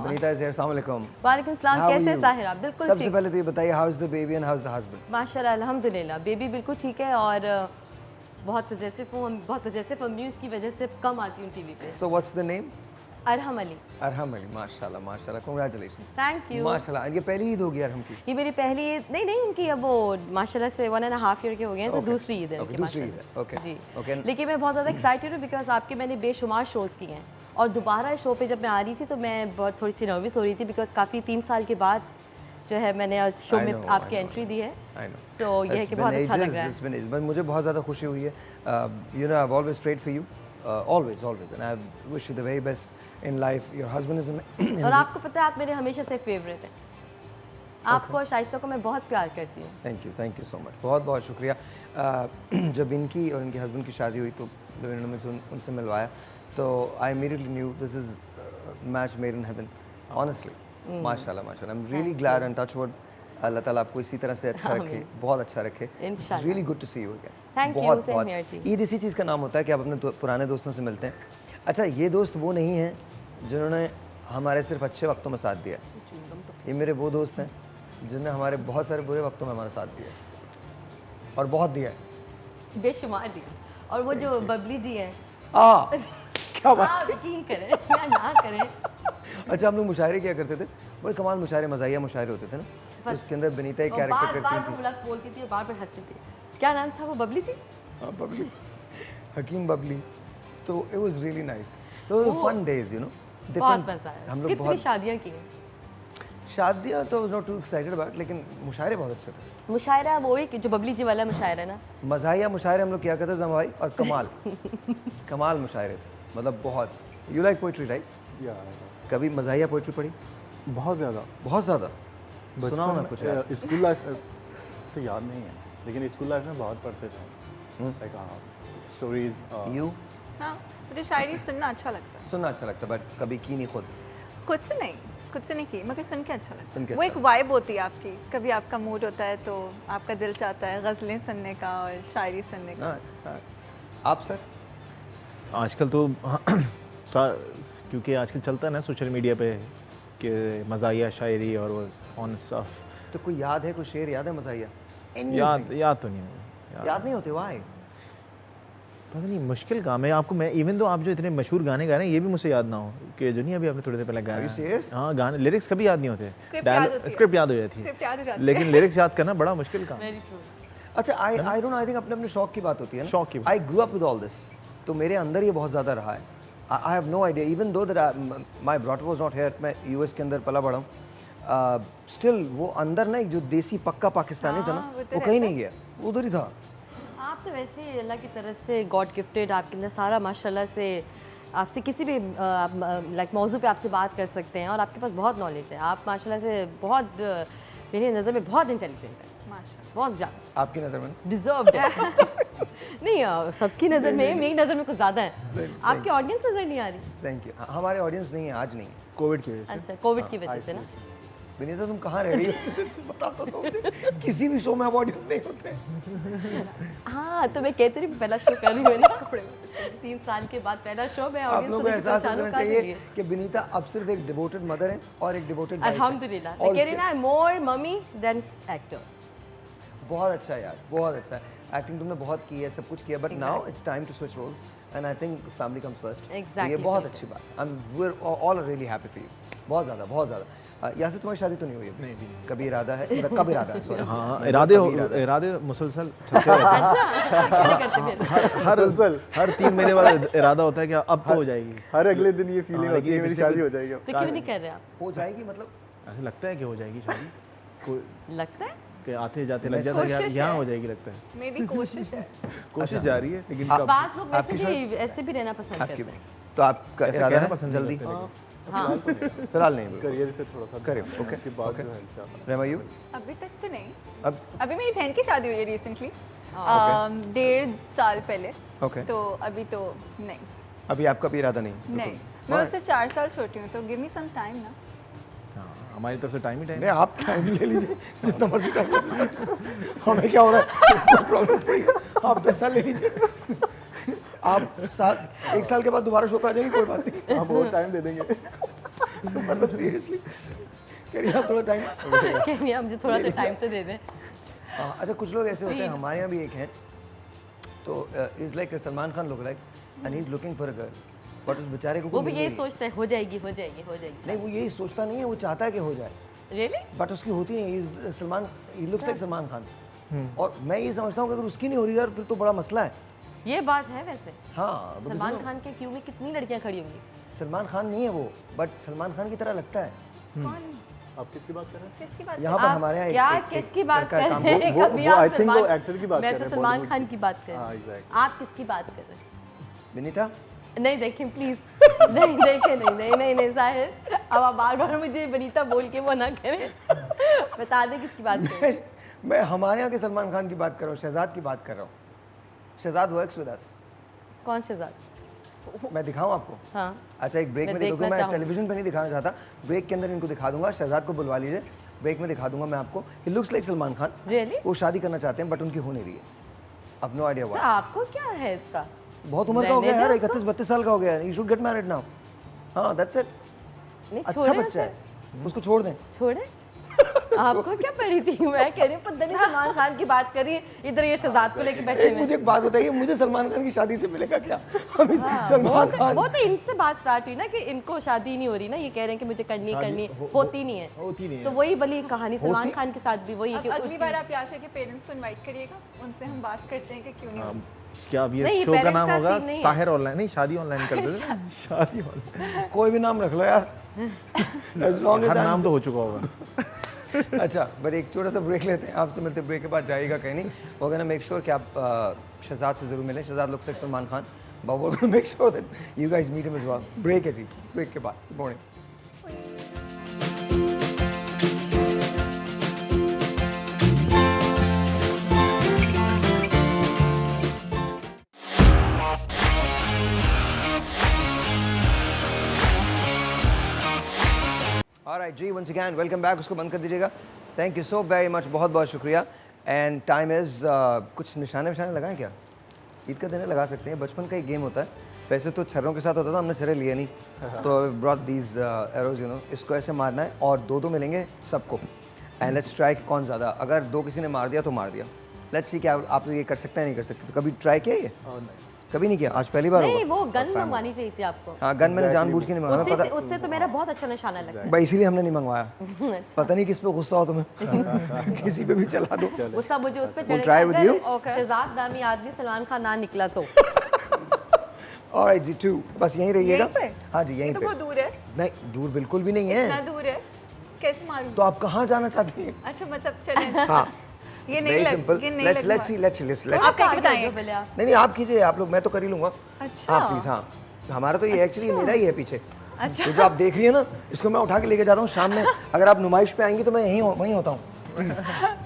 Banita is here. अस्सलाम वालेकुम। वालेकुम सलाम। कैसे साहिर आप? बिल्कुल ठीक। सबसे पहले तो ये बताइए, how is the baby and how is the husband? माशाल्लाह अल्हम्दुलिल्लाह, बेबी बिल्कुल ठीक है और बहुत पजेसिव हूँ, बहुत पजेसिव हूँ, न्यूज़ की वजह से कम आती हूँ टीवी पे। So what's the name? Arham Ali. Arham Ali, माशाल्लाह माशाल्लाह, कांग्रेचुलेशंस। Thank you. माशाल्लाह, ये पहली ईद होगी अरहम की? ये मेरी पहली ईद नहीं, उनकी अब वो माशाल्लाह से 1.5 ईयर के हो गए हैं, तो दूसरी ईद है। दूसरी ईद है, ओके जी। लेकिन मैं बहुत ज़्यादा एक्साइटेड हूँ बिकॉज आपके मैंने बेशुमार शोज़ किए हैं और दोबारा शो पे जब मैं आ रही थी तो मैं बहुत थोड़ी सी नर्वस हो रही थी बिकॉज काफ़ी 3 साल के बाद जो है मैंने शो में आपकी एंट्री दी है। तो ये है कि बहुत अच्छा लग रहा है। मुझे बहुत ज़्यादा खुशी हुई है। You know I have always prayed for you, always and I wish you the very best in life. Your husband is और आपको पता है आप मेरे हमेशा से फेवरेट हैं। आपको और शाइस्ता को मैं बहुत प्यार करती हूँ। थैंक यू सो मच, बहुत बहुत शुक्रिया। जब इनकी और इनके हस्बैंड की शादी हुई तो जब इन्होंने मुझे उनसे मिलवाया तो आई immediately knew this is match made in heaven, honestly। माशाल्लाह माशाल्लाह, I'm really glad and touch wood, अल्लाह ताला आपको इसी तरह से अच्छा रखे, बहुत अच्छा रखे। It's really good to see you again। Thank you, same here too। Eid इसी चीज़ का नाम होता है कि आप अपने पुराने दोस्तों से मिलते हैं। अच्छा, ये दोस्त वो नहीं हैं जिन्होंने हमारे सिर्फ अच्छे वक्तों में साथ दिया, ये मेरे वो दोस्त हैं जिन्होंने हमारे बहुत सारे बुरे वक्तों में हमारा साथ दिया और बहुत दिया है, बेशुमार दिया। और वो जो बबली जी हैं, क्या बात, यकीन करें या ना करें। अच्छा, हम लोग मुशायरे किया करते थे, बड़े कमाल मुशायरे, मज़ाहिया मुशायरे होते थे ना, उसके अंदर बनीता एक कैरेक्टर करती थी, बार बोलती थी और बार हंसती थी। क्या नाम था वो? बबली जी? हाँ, बबली, हकीम बबली। तो इट वाज रियली नाइस, तो फन डेज, यू नो। बहुत मजा आया। हम लोग कितनी शादियां की हैं? शादियाँ तो नॉट टू एक्साइटेड अबाउट, लेकिन मुशायरे बहुत अच्छे थे। मुशायरा वो ही जो बबली जी वाला मुशायरा है ना, मज़ाहिया मुशायरे हम लोग क्या करते थे जमा भाई, और कमाल कमाल मुशायरे थे, मतलब बहुत। You like poetry right? या कभी मज़ाहिया पोइट्री पढ़ी? बहुत ज़्यादा। बहुत ज़्यादा? सुनाओ ना कुछ यार। स्कूल लाइफ तो याद नहीं है, लेकिन स्कूल लाइफ में बहुत पढ़ते थे, लाइक स्टोरीज। यू? हाँ, मुझे शायरी सुनना अच्छा लगता है। सुनना अच्छा लगता है, बट कभी की नहीं खुद से नहीं की, मगर सुन के अच्छा लगता है। वो अच्छा। एक वाइब होती है आपकी, कभी आपका मूड होता है तो आपका दिल चाहता है गज़लें सुनने का और शायरी सुनने का। आप सर? आजकल तो क्योंकि आजकल चलता है ना सोशल मीडिया पे कि मज़ाहिया शायरी और वो ऑन स्टफ। तो कोई याद है, कोई शेर याद है मज़ाहिया? याद तो नहीं है। याद नहीं होते? वाई? पता नहीं, मुश्किल काम है आपको। मैं इवन तो आप जो इतने मशहूर गाने गा रहे हैं ये भी मुझसे याद ना हो कि जो नहीं अभी आपने थोड़ी देर पहले गाया। हाँ, गाने लिरिक्स कभी याद नहीं होते, स्क्रिप्ट याद हो जाती है, लेकिन लिरिक्स याद करना बड़ा मुश्किल काम। अच्छा, I don't know, I think अपने अपने शौक की बात होती है ना। शौक की। I grew up with all this, तो मेरे अंदर ये बहुत ज़्यादा रहा है। I have no idea, even though that my brother was not here, मैं यूएस के अंदर पला बड़ा हूँ, स्टिल वो अंदर ना एक जो देसी पक्का पाकिस्तानी था ना, वो कहीं नहीं गया, उधर ही था। आप तो वैसे ही अल्लाह की तरफ से गॉड गिफ्टेड, आपके अंदर सारा माशाल्लाह से, आपसे किसी भी लाइक मौजू पे आपसे बात कर सकते हैं और आपके पास बहुत नॉलेज है। आप माशाल्लाह से बहुत, मेरी नज़र में बहुत इंटेलिजेंट है, माशाल्लाह, बहुत ज़्यादा। आपकी नज़र में? डिजर्व्ड है। नहीं, सबकी नज़र में, मेरी नज़र में कुछ ज़्यादा है। आपकी ऑडियंस नज़र नहीं आ रही? Thank you. हमारे ऑडियंस नहीं है आज, नहीं, कोविड की वजह से। अच्छा, कोविड की वजह से ना। विनीता तुम कहाँ रह रही हो? बता तो दो मुझे, किसी भी शो में अब ऑडियंस नहीं होते। हाँ, तो मैं कहती रही पहला शो कर रही हूँ ना, 3 साल के बाद पहला शो में। आप लोगों को एहसास होना चाहिए कि विनीता अब सिर्फ एक डिवोटेड मदर है और एक डिवोटेड वाइफ है। अल्हम्दुलिल्लाह, मैं कह रही ना, मोर मम्मी देन एक्टर। बहुत अच्छा है यार, बहुत अच्छा है। एक्टिंग तुमने बहुत की है, सब कुछ किया, but now it's time to switch roles and I think family comes first. ये बहुत अच्छी बात, I am we are all really happy for you, बहुत ज़्यादा, बहुत ज़्यादा। यहाँ से तुम्हारी शादी तो नहीं हुई है? नहीं, कभी इरादा है? कब इरादा है? सॉरी, हाँ, इरादे मुसलसल चलते रहते हैं। हर 3 महीने बाद इरादा होता है कि अब तो हो जाएगी। हर अगले दिन ये फीलिंग होती है मेरी शादी हो जाएगी। तो क्यों नहीं कर रहे आप? हो जाएगी मतलब? ऐसे लगता है कि हो जाएगी शादी, लगता है कि आते जाते लग जाता है यहाँ हो जाएगी, लगता है। मेरी कोशिश है, कोशिश जारी है, लेकिन बात लोग ऐसे भी रहना पसंद करते हैं। तो आपका इरादा है जल्दी? हाँ, फिलहाल नहीं, करियर पे थोड़ा सा करियर, ओके उसके बाद जो है इंशाल्लाह। रेमा यू? अभी तक तो नहीं। अब अभी मेरी बहन की शादी हुई है रिसेंटली, 1.5 साल पहले। ओके, तो अभी तो नहीं। अभी आपका भी इरादा नहीं? नहीं, मैं उससे 4 साल छोटी हूँ, तो गिव मी सम टाइम ना। हमारी तरफ से टाइम ही टाइम। नहीं, आप टाइम ले लीजिए, जितना मर्जी टाइम ले लीजिए। हमें क्या हो रहा है? प्रॉब्लम थोड़ी है, आप 10 साल ले लीजिए। आप 1 साल के बाद दोबारा शो पे आ जाएंगे, कोई बात नहीं, आप और टाइम दे देंगे। मतलब सीरियसली कह रही आप थोड़ा टाइम, कह रही आप मुझे थोड़ा सा टाइम तो दे दें। अच्छा, कुछ लोग ऐसे होते हैं, हमारे यहाँ भी एक हैं, तो is like Salman Khan look like and he is looking for a girl, but उस बेचारे को वो भी यही सोचता है, हो जाएगी हो जाएगी हो जाएगी। नहीं, वो यही सोचता नहीं है, वो चाहता है कि हो जाए। रियली? बट उसकी होती नहीं। Salman, he looks like Salman Khan, और मैं ये समझता हूँ कि अगर उसकी नहीं हो रही यार, फिर तो बड़ा मसला है। ये बात है वैसे। हाँ, सलमान खान के क्यों में कितनी लड़कियां खड़ी होंगी? सलमान खान नहीं है वो, बट सलमान खान की तरह लगता है। कौन? आप किसकी बात कर रहे हैं? किसकी बात? यहाँ पर हमारे यहाँ क्या किसकी बात कर रहे हैं? कभी वो आप आई थिंक वो एक्टर की बात कर रहे हैं। मैं तो सलमान खान की बात कर रही हाँ, हूँ। एग्जैक्ट। आप किसकी बात कर रहे हैं? विनीता? नहीं देखें प्लीज, नहीं देखें, नहीं साहिर, अब आप बार मुझे विनीता बोल के वो ना करें। बता दें किसकी बात कर रहे हैं? मैं हमारे यहाँ के सलमान खान की बात कर रहा हूँ, शहजाद की बात कर रहा हूँ। Shahzad works with us. कौन शहजाद? मैं दिखाऊं आपको? हाँ। अच्छा, एक ब्रेक में देखोगे, मैं टेलीविजन पे नहीं दिखाना चाहता, ब्रेक के अंदर इनको दिखा दूंगा। शहजाद को बुलवा लीजिए, ब्रेक में दिखा दूंगा मैं आपको। He looks like Salman Khan. Really? वो शादी करना चाहते हैं, बट उनकी हो नहीं रही है। अब नो आइडिया व्हाई। आपको क्या है इसका? बहुत उम्र का हो गया यार, 31-32 साल का हो गया है। You should get married now. हाँ, दैट्स इट। अच्छा बच्चा है, उसको छोड़ दें। छोड़े? आपको क्या पड़ी थी? मैं कह रही हूँ पता नहीं सलमान खान की बात करी, इधर ये शहजाद को लेके बैठे हैं। मुझे एक बात बताइए, मुझे सलमान खान की शादी से मिलेगा क्या? सलमान खान, वो तो इनसे बात स्टार्ट हुई ना कि इनको शादी नहीं हो रही ना, ये कह रहे हैं कि मुझे करनी होती नहीं है। तो वही वाली कहानी सलमान खान के साथ भी वही है कि अगली बार आप यहाँ से के पेरेंट्स को इनवाइट करिएगा, उनसे हम बात करते हैं कि क्यों नहीं। क्या अब ये नहीं, शो का parents नाम का होगा scene नहीं है। साहिर ऑनलाइन, नहीं शादी ऑनलाइन कर देते। शादी ऑनलाइन, कोई भी नाम रख लो यार, as long as her I'm- नाम तो हो चुका होगा। अच्छा, बट एक छोटा सा ब्रेक लेते हैं, आपसे मिलते ब्रेक के बाद जाइएगा कहीं नहीं। वो कहना मेक श्योर कि आप शहजाद से ज़रूर मिलें। Shahzad looks like Salman Khan, but we're gonna make sure that you guys meet him as well. Break है जी, ब्रेक के बाद। Good morning. ऑलराइट जी, वंस अगेन वेलकम बैक। उसको बंद कर दीजिएगा। Thank you so very much, बहुत बहुत शुक्रिया। एंड टाइम इज़ कुछ निशाने विशाने लगाएं क्या? ईद का दिन है, लगा सकते हैं। बचपन का एक गेम होता है, वैसे तो छर्रों के साथ होता था, हमने छर्रे लिए नहीं, तो brought these arrows, you know. इसको ऐसे मारना है और दो दो मिलेंगे सबको, एंड लेट्स ट्राई कौन ज़्यादा। अगर दो किसी ने मार दिया तो मार दिया। लेट्स सी क्या आप ये कर सकते हैं नहीं कर सकते। तो कभी ट्राई किया ये? कभी नहीं किया, आज पहली बार नहीं, होगा। वो गन मंगवानी चाहिए थी आपको। हाँ, गन मैंने जानबूझ के नहीं मंगाया, उससे, पता उससे तो मेरा बहुत अच्छा निशाना लगता है। भाई, इसीलिए हमने नहीं मंगवाया। पता नहीं किस पे गुस्सा हो तुम्हें। किसी पे भी चला दो। गुस्सा मुझे उस पे We'll try with you. Shahzad नामी आदमी सलमान खान ना निकला तो। ऑलराइट जी, 2 बस यहीं रहिएगा। यहीं पे? हाँ जी, यहीं तो पे। बहुत दूर है। नहीं, दूर बिल्कुल भी नहीं इतना है। दूर है, कैसे मारूं? तो आप कहाँ जाना चाहती हैं? अच्छा, मतलब चलें। हाँ, ये नहीं वेरी लग, सिंपल। ये नहीं लेट्स लगवा। लेट्स आप क्या बताएंगे? नहीं नहीं, आप कीजिए, आप लोग, मैं तो कर ही लूंगा। अच्छा। आप प्लीज। हाँ, हमारा तो ये एक्चुअली मेरा ही है पीछे। अच्छा। तो जो आप देख रही है ना, इसको मैं उठा के लेके जाता हूँ शाम में। अगर आप नुमाइश पे आएंगी तो मैं वहीं होता हूँ। प्लीज।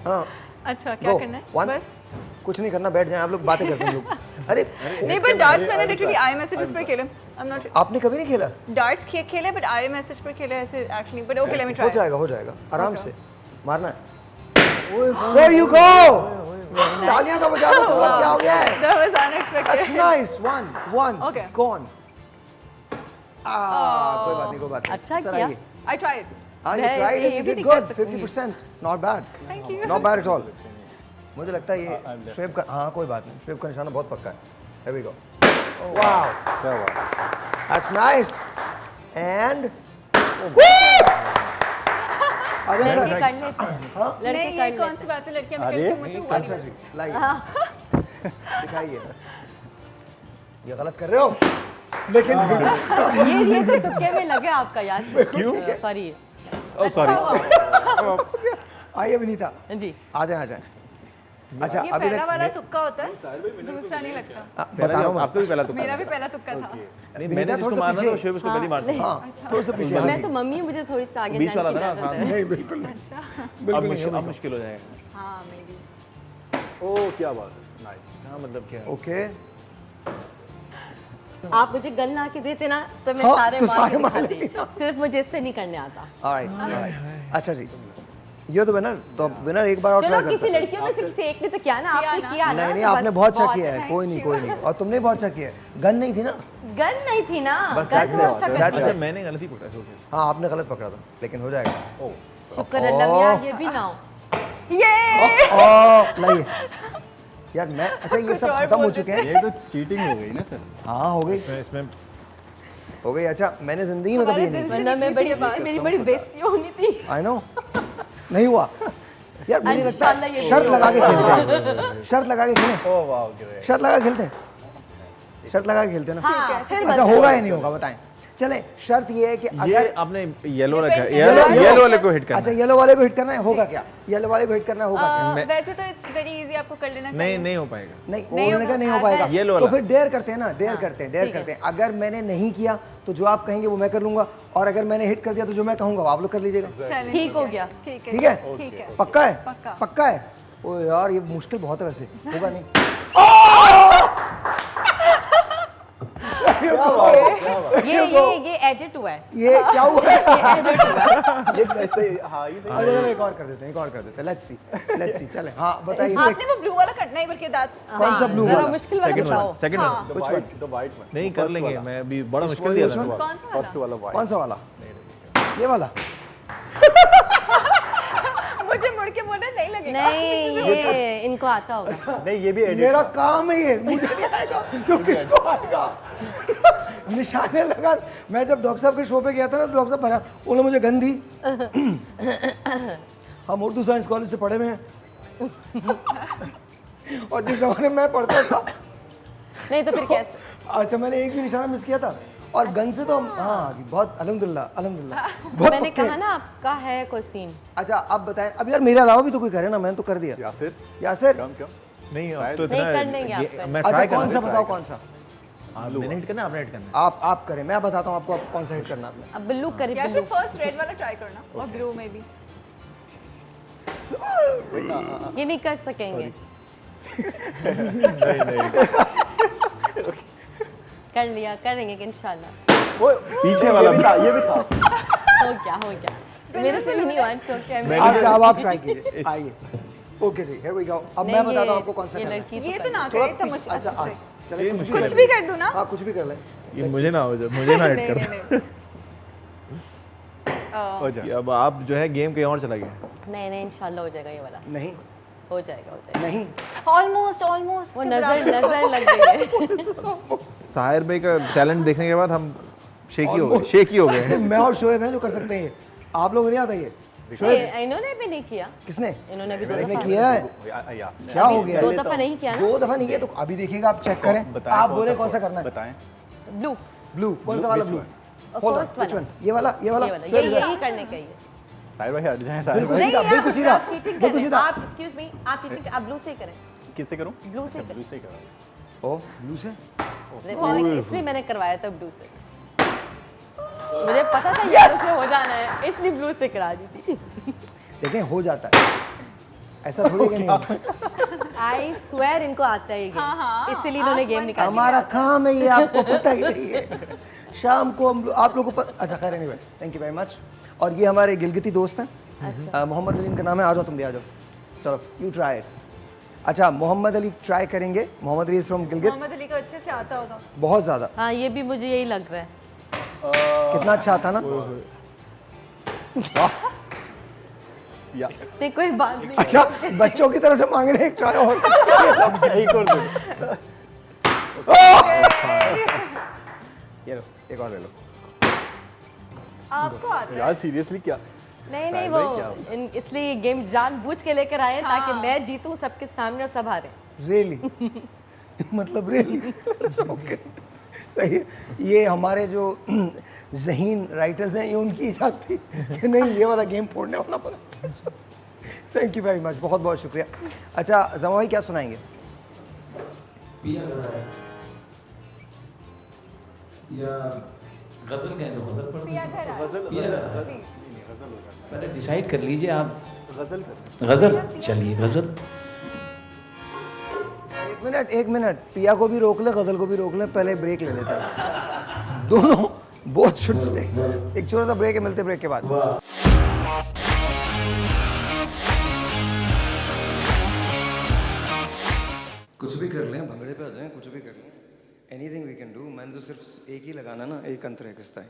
हाँ, अच्छा, क्या करना है? One. बस कुछ नहीं करना, बैठ जाएं आप लोग, बातें करते हैं लोग। अरे नहीं, बट डार्ट्स मैंने लिटरली आई मैसेजेस पर खेले। आई एम नॉट आपने कभी नहीं खेला? डार्ट्स खेले बट आई मैसेज पर खेले ऐसे actually. But okay, let me हो ट्राई। जाएगा, हो जाएगा, आराम से मारना है। There you go! तालियां तो बजा दो। क्या हो गया है? That was unexpected. That's nice. One. Okay. Gone. कोई बात नहीं, कोई बात नहीं। अच्छा सर, किया। आइए। I tried. हाँ, you मैं tried ये it. You भी did नहीं good. कर सकती। 50%. Not bad. Thank you. Not bad at all. मुझे लगता है ये शुएब का, हाँ कोई बात नहीं, शुएब का निशाना बहुत पक्का है। Here we go. Wow. क्या बात। That's nice. And अरे लड़के सर, कर लेते हैं। हाँ? लड़के नहीं, कर ये कौन लेते सी बात है? लड़कियां भी अरे, करती हैं, मुझसे हुआ अच्छा नहीं। जी, लाइए, हाँ। दिखाइए। ये गलत कर रहे हो, लेकिन ये तो तुक्के में लगे आपका यार। क्यों? सॉरी। Oh sorry. आइए विनीता जी, आ जाए, आ जाए। अच्छा, ये अभी पहला वाला तक तुक्का होता है, दूसरा नहीं लगता। बता रहा हूँ मैं। आपका भी पहला तुक्का मेरा भी था। पहला तुक्का था। नहीं, विनीता, मैंने थोड़ा जिसको सा मारना था पीछे। शुएब उसको पहले मारता था। हाँ, थोड़ा सा पीछे। हाँ मैं जी। तो मम्मी मुझे थोड़ी सी आगे बीच वाला जाने था की ना, इजाजत है। नहीं, बिल्कुल नहीं, अच्छा, अब बिल्कुल नहीं। मुश्किल हो जाएगा। हाँ, मे बी। ओह क्या बात है। नाइस। हाँ, मतलब क्या? ओके, आप मुझे गन ला के देते ना तो मैं हाँ, सारे तो मार सारे के मार दिखाती। लेती ना। सिर्फ मुझे इससे नहीं करने आता। ऑलराइट। अच्छा जी, ये तो विनर, तो विनर एक बार और चलो ट्राई किसी करता है। लड़कियों में से किसी एक ने तो किया ना, आपने किया ना। नहीं नहीं, तो आपने बस बहुत अच्छा बहुत किया है, है। कोई नहीं, कोई नहीं। और तुमने भी बहुत अच्छा किया है। गन नहीं थी ना? गन नहीं थी ना, बस गन that's तो it, अच्छा that's करती it. है। अच्छा, मैंने गलती पकड़ा है, okay। हाँ, आपने गलत पकड़ा था, लेकिन हो जाएगा। शुक्र अल्लाह मियां, ये भी ना हो। ये लाइए यार, मैं अच्छा ये सब खत्म हो चुके हैं। ये तो चीटिंग हो गई ना सर। हाँ, हो गई, इसमें हो गई। अच्छा, मैंने जिंदगी में कभी ये नहीं वरना मैं मेरी बड़ी बेइज्जती होनी थी। आई नो, नहीं हुआ यार। मुझे लगता इंशाल्लाह ये है शर्त लगा के खेलते हैं, शर्त लगा के खेलें, ओह वाह ग्रेट। शर्त लगा के खेलते हैं, शर्त लगा के खेलते हैं ना। हाँ, फिर अच्छा, होगा या नहीं होगा बताएं। चले, शर्त ये है कि ये अगर आपने येलो वाला Depend येलो करता है। येलो वाले को हिट करना अच्छा है। येलो वाले को हिट करना है, होगा क्या? येलो वाले को हिट करना है, होगा क्या? वैसे तो इट्स वेरी इजी, आपको कर लेना चाहिए। नहीं हो पाएगा। नहीं, नहीं उन्होंने कहा नहीं हो होगा। पाएगा। येलो तो वाला। फिर डेयर करते हैं ना, डेयर करते हैं। अगर मैंने नहीं किया तो जो आप कहेंगे वो मैं कर लूंगा, और अगर मैंने हिट कर दिया तो जो मैं कहूंगा वो आप लोग कर लीजिएगा। चलें, ठीक हो गया। ठीक है, ठीक है? ठीक है। पक्का है? पक्का। पक्का है। ओ यार, ये मुश्किल बहुत है वैसे, होगा नहीं। ये एडिट हुआ है। ये क्या हुआ है? एडिट हुआ है। ये कैसे हाँ ये चलो एक और कर देते हैं, एक और कर देते हैं। लेट्स सी चले। हाँ बताइए। आपने वो ब्लू वाला कटना ही, बल्कि दैट्स कौन सा ब्लू वाला? मुश्किल वाला बताओ। सेकंड हाँ। वाला द वाइट वन। नहीं कर लेंगे, मैं अभी बड़ा मुश्किल दिया था। कौन सा फर्स्ट वाला वाइट। कौन सा वाला? ये वाला? मुझे मुड़ के बोलना नहीं लगेगा। नहीं, ये इनको आता होगा। नहीं ये भी एडिट। मेरा काम है ये, मुझे नहीं आएगा तो किसको आएगा? निशाने लगा। मैं जब डॉक्टर साहब के शो पे गया था ना, तो डॉक्टर साहब भरा, उन्होंने मुझे गन दी। हम उर्दू साइंस कॉलेज से पढ़े हुए हैं, और जिस जमाने में मैं पढ़ता था नहीं तो फिर कैसे? अच्छा मैंने एक भी निशाना मिस किया था और गन से तो हाँ बहुत अल्हम्दुलिल्लाह अल्हम्दुलिल्लाह बहुत मैंने पक्के। कहा ना आपका है कोई सीन। अच्छा अब बताएं, अब यार मेरे अलावा भी तो कोई करे ना, मैंने तो कर दिया। यासिर नहीं अब तो नहीं इतना कर लेंगे आप मैं अच्छा ट्राई कौन सा बताओ कौन सा? मैंने हिट करना आपने हिट करना आप करें, मैं बताता हूँ आपको कौन सा हिट करना आपने। अब ब्लू करे या ब्लू। फर्स्ट रेड वाला ट्राई करना और ब्लू में भी। ये नहीं कर सकेंगे। कर लिया, करेंगे इंशाल्लाह। पीछे वाला भी था, ये भी था। हो गया मेरे से भी नहीं हुआ तो क्या अच्छा अब आप ट्राई कीजिए, आइए। ओके जी, हियर वी गो। अब मैं बताता हूँ आपको कौन सा करना है। ये तो ना करे इतना मुश्किल। अच्छा चलिए कुछ भी कर दूं ना? हाँ कुछ भी कर ले। ये मुझे ना हो जाए, मुझे ना हिट कर नहीं कि अब आप जो है गेम कहीं और चला गया। नहीं इंशाल्लाह हो जाएगा ये वाला। नहीं हो जाएगा नहीं ऑलमोस्ट वो नजर लग गई है। साहिर भाई का टैलेंट देखने के बाद हम शेकी हो गए। मैं और शोएब हैं जो कर सकते हैं, आप लोग नहीं आता ये। इन्होंने भी नहीं किया। किसने? इन्होंने भी शोएब ने किया है। क्या हो गया? 2 दफा नहीं किया ना। 2 दफा नहीं किया तो अभी देखिएगा, आप चेक करें। आप बोले कौन सा करना है? बताएं। ब्लू कौन सा वाला ब्लू? First one. ये वाला यही करने का ही है। साहिर भाई हट जाएं। साहिर भाई बिल्कुल सीधा बिल्कुल सीधा। आप एक्सक्यूज मी, आप चीटिंग आप ब्लू से करें। किससे करूं? ब्लू से ब्लू से करो। ओ ब्लू से इसलिए मैंने करवाया था ब्लू से। मुझे पता था यार उससे हो जाना है, इसलिए ब्लू से करा दी थी। देखें हो जाता है, ऐसा थोड़ी कि नहीं होता। आई स्वेयर इनको आता है ये गेम, इसलिए इन्होंने गेम निकाला। हमारा काम है ये, आपको पता ही नहीं है। शाम को हम आप लोगों को अच्छा खैर anyway, thank you very much. और ये हमारे गिलगिती दोस्त हैं, मोहम्मद अली इनका नाम है। आ जाओ तुम भी आ जाओ, चलो यू ट्राई इट। अच्छा मोहम्मद अली ट्राई करेंगे। Mohammad Ali is from Gilgit. मोहम्मद अली को अच्छे से आता होगा बहुत ज़्यादा। हाँ ये भी मुझे यही लग रहा है। कितना अच्छा था ना। कोई बात नहीं। अच्छा बच्चों की तरह से मांग रहे हैं एक ट्राई और। ये लो एक और ले लो। आपको आता है यार सीरियसली क्या? नहीं वो इसलिए ये गेम जानबूझ के लेकर आए हैं ताकि मैं जीतूं सबके सामने और सब हारे। रियली मतलब रियली ओके सही है। ये हमारे जो ज़हीन राइटर्स हैं ये उनकी इजाज़त थी कि नहीं ये वाला गेम फोड़ने वाला पड़ा। थैंक यू वेरी मच, बहुत बहुत शुक्रिया। अच्छा जमा भाई क्या सुनाएंगे? गजल कहें तो गजल पढ़ पहले डिसाइड कर लीजिए आप। गजल चलिए गजल। एक मिनट पिया को भी रोक ले, गजल को भी रोक ले, पहले ब्रेक ले लेते हैं दोनों। Both should stay. एक छोटा सा ब्रेक है, मिलते ब्रेक के बाद। कुछ भी कर लें, भंगड़े पे आ जाएं, कुछ भी कर लें, एनीथिंग वी कैन डू। मैंने तो सिर्फ एक ही लगाना ना, एक अंतर है किस्ता है।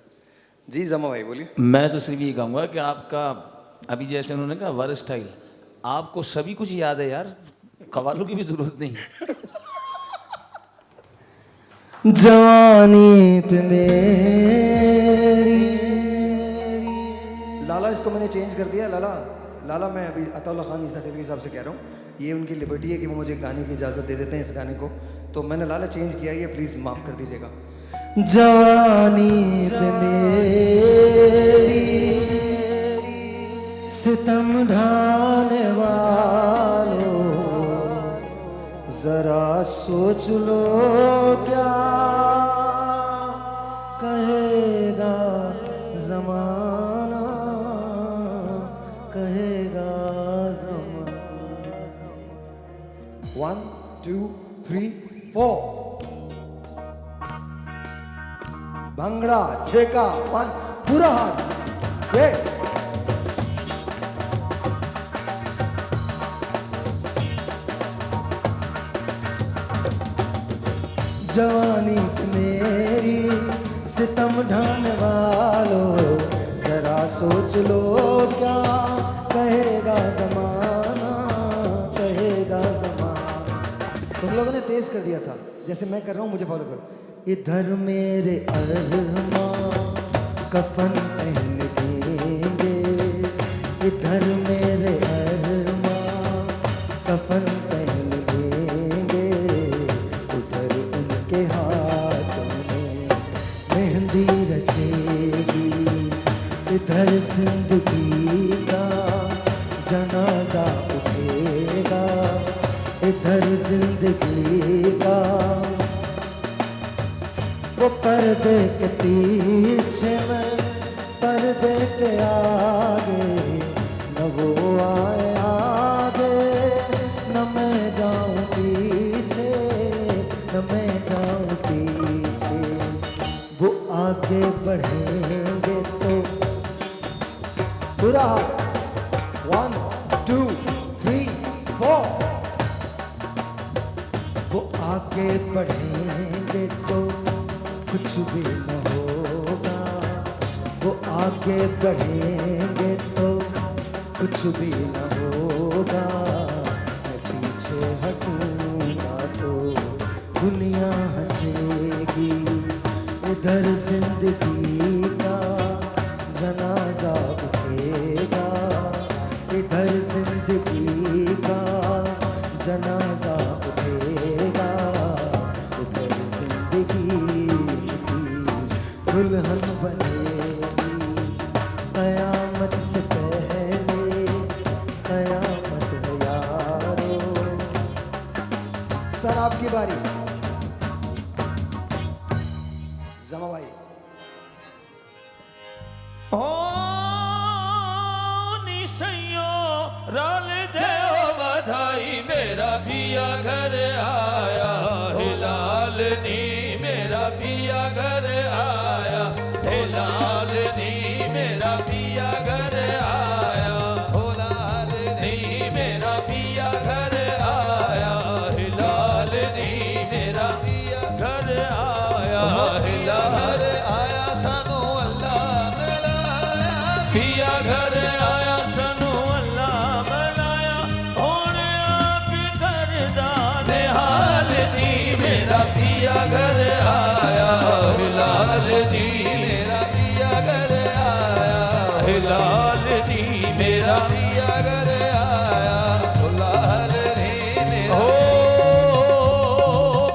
जी जमा भाई बोलिए। मैं तो सिर्फ ये कहूँगा कि आपका अभी जैसे उन्होंने कहा वर स्टाइल, आपको सभी कुछ याद है यार, कवालों की भी जरूरत नहीं। जवानी पे मेरी। लाला इसको मैंने चेंज कर दिया। लाला मैं अभी अताउल्लाह खान ईसा के साहब से कह रहा हूँ, ये उनकी लिबर्टी है कि वो मुझे गाने की इजाज़त दे देते हैं इस गाने को, तो मैंने लाला चेंज किया, ये प्लीज़ माफ़ कर दीजिएगा। जवानी पे मेरी सितम ढाने वालों जरा सोच लो क्या कहेगा जमाना, कहेगा जमाना। 1 2 3 4 भंगड़ा ठेका पूरा हाथ ये जवानी मेरी सितम ढाने वालों जरा सोच लो क्या कहेगा जमाना, कहेगा जमाना। तुम लोगों ने तेज कर दिया था, जैसे मैं कर रहा हूँ मुझे फॉलो करो। इधर मेरे अरमां कफन पहन देंगे, इधर मेरे अरमां कफन पहन देंगे, उधर इधर जिंदगी का जनाजा उठेगा, इधर जिंदगी का वो पर्दे के पीछे मैं पर्दे के आगे, न वो आए आगे न मैं जाऊं पीछे, न मैं जाऊं पीछे। वो आगे बढ़ेंगे तो पूरा 1 2 3 4। वो आगे बढ़ेंगे तो कुछ भी न होगा, वो आगे बढ़ेंगे तो कुछ भी न होगा। मैं पीछे हटूंगा तो दुनिया हंसेगी, इधर जिंदगी का जनाजा उठेगा, इधर जिंदगी का जनाजा उठेगा, इधर जिंदगी दुल्हन बनेगी कयामत से पहले, कयामत है यारो। सर आपकी बारी। जमा भाई। राल दे बधाई, मेरा पिया घर आया, हिलाल नी मेरा पिया घर आया, हिलाल नी मेरा पिया घर आया, हिलाल नी मेरा पिया घर आया, हिलाल नी मेरा पिया घर आया, हिलाल आया सानू अल्लाह मिलाया, पिया घर आया सानू मेरा पिया घर आया, हिलाल नी मेरा पिया घर आया, हिलाल नी मेरा पिया घर आया, हिलाल नी मेरा। ओ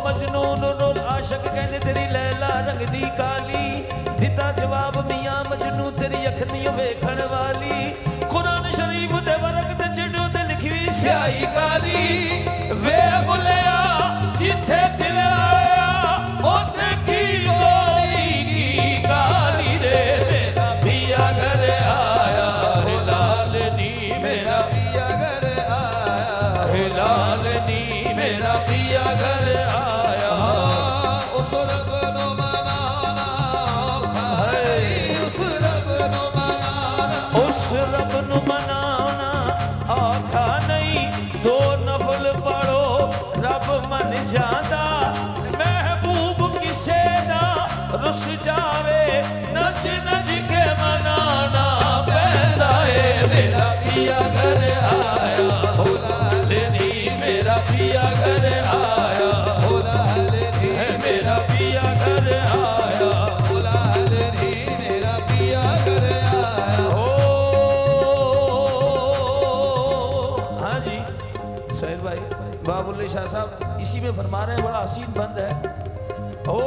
मजनून नूर आशिक कहंदे तेरी लैला रंग दी काली, दिता जवाब मियां मजनू तेरी अखनियों वेखण वाली, कुरान शरीफ दे वरक ते चिड़ो ते लिखी हुई स्याही काली, वे बुलिया जिथे दिल आया उथे की गोरी की गाली रे, मेरा पिया घर आया, हिलाल नी मेरा पिया घर आया, हिलाल नी मेरा पिया घर आया। उस रब नु मनाना औखा है, उस रब नु मनाना, उस रब नु मनाना औखा नहीं, दो नफल पढ़ो रब मन जादा, महबूब किसे दा रुस जावे, नच नच के मनाना पैदा है, मेरा पिया घर आया, हिलाल नी मेरा पिया घर आया, हिलाल नी मेरा पिया घर आया, हिलाल नी मेरा पिया घर आया। हाँ जी साहिर भाई बाबुल्ले शाह साहब इसी में फरमा रहे हैं, बड़ा हसीन बंद है। ओ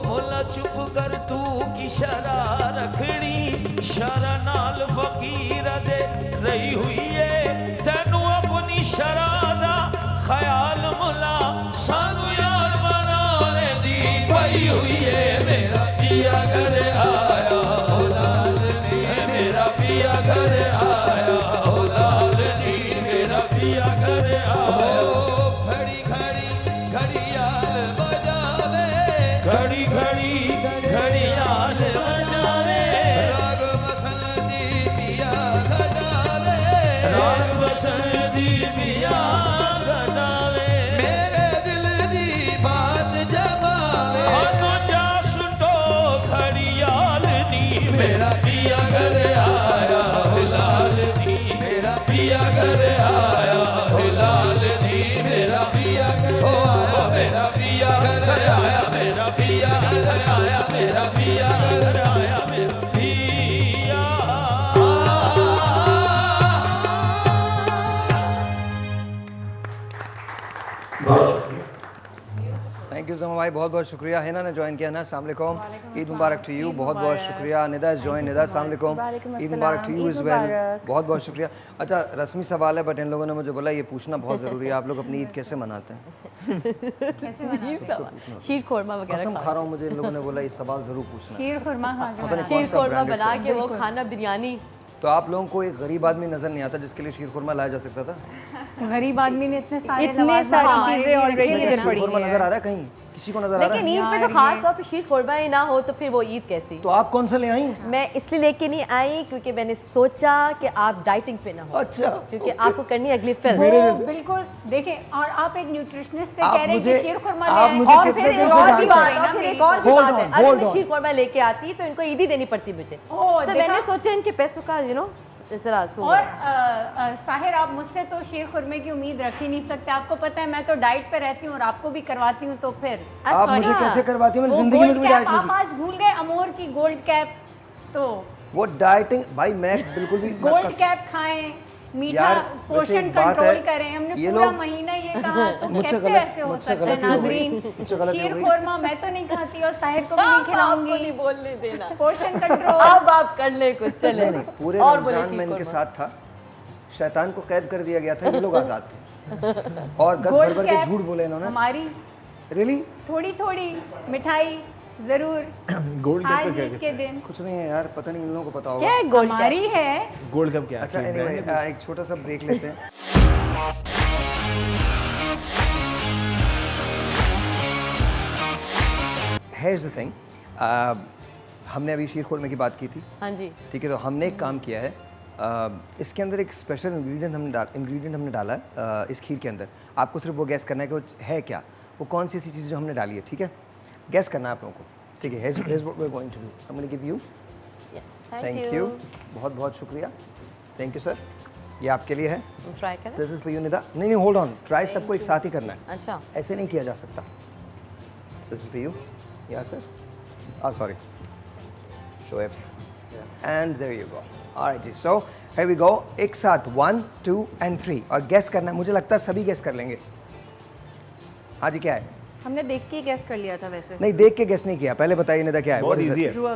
मोला चुप कर तू की शरा रखनी, शरा नाल फकीर दे रही हुई है, तेनू अपनी शरा दा ख्याल मुला, सानू यार बनाने दी पई हुई है, मेरा पिया घर आया, हिलाल नी मेरा पिया घर आया, हिलाल नी मेरा पिया घर आया। घड़ी घड़ी घड़ियाल बजावे, घड़ी घड़ी घड़ियाल बजावे, राग बसंती पिया गजावे, राग बसंती पिया गजावे, मेरे दिल दी बात जमावे, हाथों जा सुनो घड़ियाल नी मेरा पिया घर आया, हिलाल नी मेरा पिया घर आया, हिलाल नी मेरा पिया घर आया, मेरा पिया घर आया, मेरा पिया घर आया, मेरा पिया घर आया, मेरा पिया। बहुत शुक्रिया। थैंक यू सो मच भाई, बहुत बहुत शुक्रिया। हिना ने ज्वाइन किया ना, अस्सलाम वालेकुम, ईद मुबारक टू यू, बहुत बहुत शुक्रिया। निदा इज ज्वाइन, निदा अस्सलाम वालेकुम, ईद मुबारक टू यू इज वेल, बहुत बहुत शुक्रिया। अच्छा रस्मी सवाल है बट इन लोगों ने मुझे बोला ये पूछना बहुत ज़रूरी है, आप लोग अपनी ईद कैसे मनाते हैं? शीर खोरमा वगैरह कसम खा रहा हूँ, मुझे इन लोगों ने बोला ये सवाल ज़रूर पूछना है। शीर खुरमा शीर खोरमा बना के वो खाना बिरयानी। तो आप लोगों को एक गरीब आदमी नजर नहीं आता जिसके लिए शीर खुरमा लाया जा सकता था? गरीब आदमी ने इतने सारी चीजें ऑलरेडी नजर पड़ी खुरमा नजर आ रहा है कहीं? किसी को नजर आ रहा है? लेकिन ईद पे तो खास तौर पे शीर खुरमा ही ना हो तो फिर वो ईद कैसी? तो आप कौन सा ले आई? मैं इसलिए लेके नहीं आई क्योंकि मैंने सोचा कि आप डाइटिंग पे ना हो। अच्छा। क्योंकि आपको करनी है अगली फिल्म। बिल्कुल देखें, और आप एक न्यूट्रिशनिस्ट से कह रहे हैं कि शीर खुरमा ले और आएं, फिर एक और भी बात है, फिर एक और भी बात है, अगर मैं शीर खुरमा लेके आती तो इनको ईद ही देनी पड़ती मुझे। तो मैंने सोचा इनके पैसों का जरा और साहिर, आप मुझसे तो शीर खुरमे की उम्मीद रख ही नहीं सकते। आपको पता है मैं तो डाइट पे रहती हूँ और आपको भी करवाती हूँ, तो फिर आप मुझे कैसे करवाती हैं? मैंने जिंदगी में कभी डाइट नहीं की। आप आज भूल गए अमोर की गोल्ड कैप, तो वो डाइटिंग भाई मैं बिल्कुल भी गोल्ड कैप खाएं, मीठा पोषण कंट्रोल करें। हमने पूरा महीना ये कहा, तो कैसे ऐसे हो सकता है नाज़रीन? शीर खुरमा मैं तो नहीं खाती और साहिर को भी नहीं खिलाऊंगी। नहीं बोलने देना, पोषण कंट्रोल अब आप कर ले कुछ, चले। नहीं, पूरे रमजान में इनके साथ था, शैतान को कैद कर दिया गया था, ये लोग आजाद थे और गस भर भर के झूठ बोले इन्होंने। हमारी रियली थोड़ी थोड़ी मिठाई जरूर गोल्ड आज कप ईद के दिन। कुछ नहीं है यार, पता नहीं इन लोगों को पता होगा क्या है गोल्ड हमारी है? गोल्ड कप क्या? अच्छा एनीवे एक छोटा सा ब्रेक लेते हैं। Here's the thing, हमने अभी शीर खुरमे की बात की थी। हाँ जी। ठीक है, तो हमने एक काम किया है, इसके अंदर एक स्पेशल इंग्रेडिएंट हमने डाला है इस खीर के अंदर। आपको सिर्फ वो गैस करना है कि वो है क्या, वो कौन सी ऐसी चीज़ जो हमने डाली है। ठीक है, गैस करना है आप लोगों को। ठीक है, here's what we're going to do. I'm going to give you. Thank you. बहुत बहुत शुक्रिया। Thank you sir. ये आपके लिए है। ट्राई करें। This is for you Nida. नहीं hold on. ट्राई सबको एक साथ ही करना है। अच्छा। ऐसे नहीं किया जा सकता। This is for you. Yeah sir. Sorry. Shoaib. And there you go. Alright ji. So here we go. एक साथ 1, 2 and 3 और गैस करना है। मुझे लगता है सभी गैस कर लेंगे। हाँ जी, क्या है? हमने देख के गैस कर लिया था वैसे। नहीं, देख के गैस नहीं किया। पहले बताइए निदा क्या है? बहुत इजी है। रूह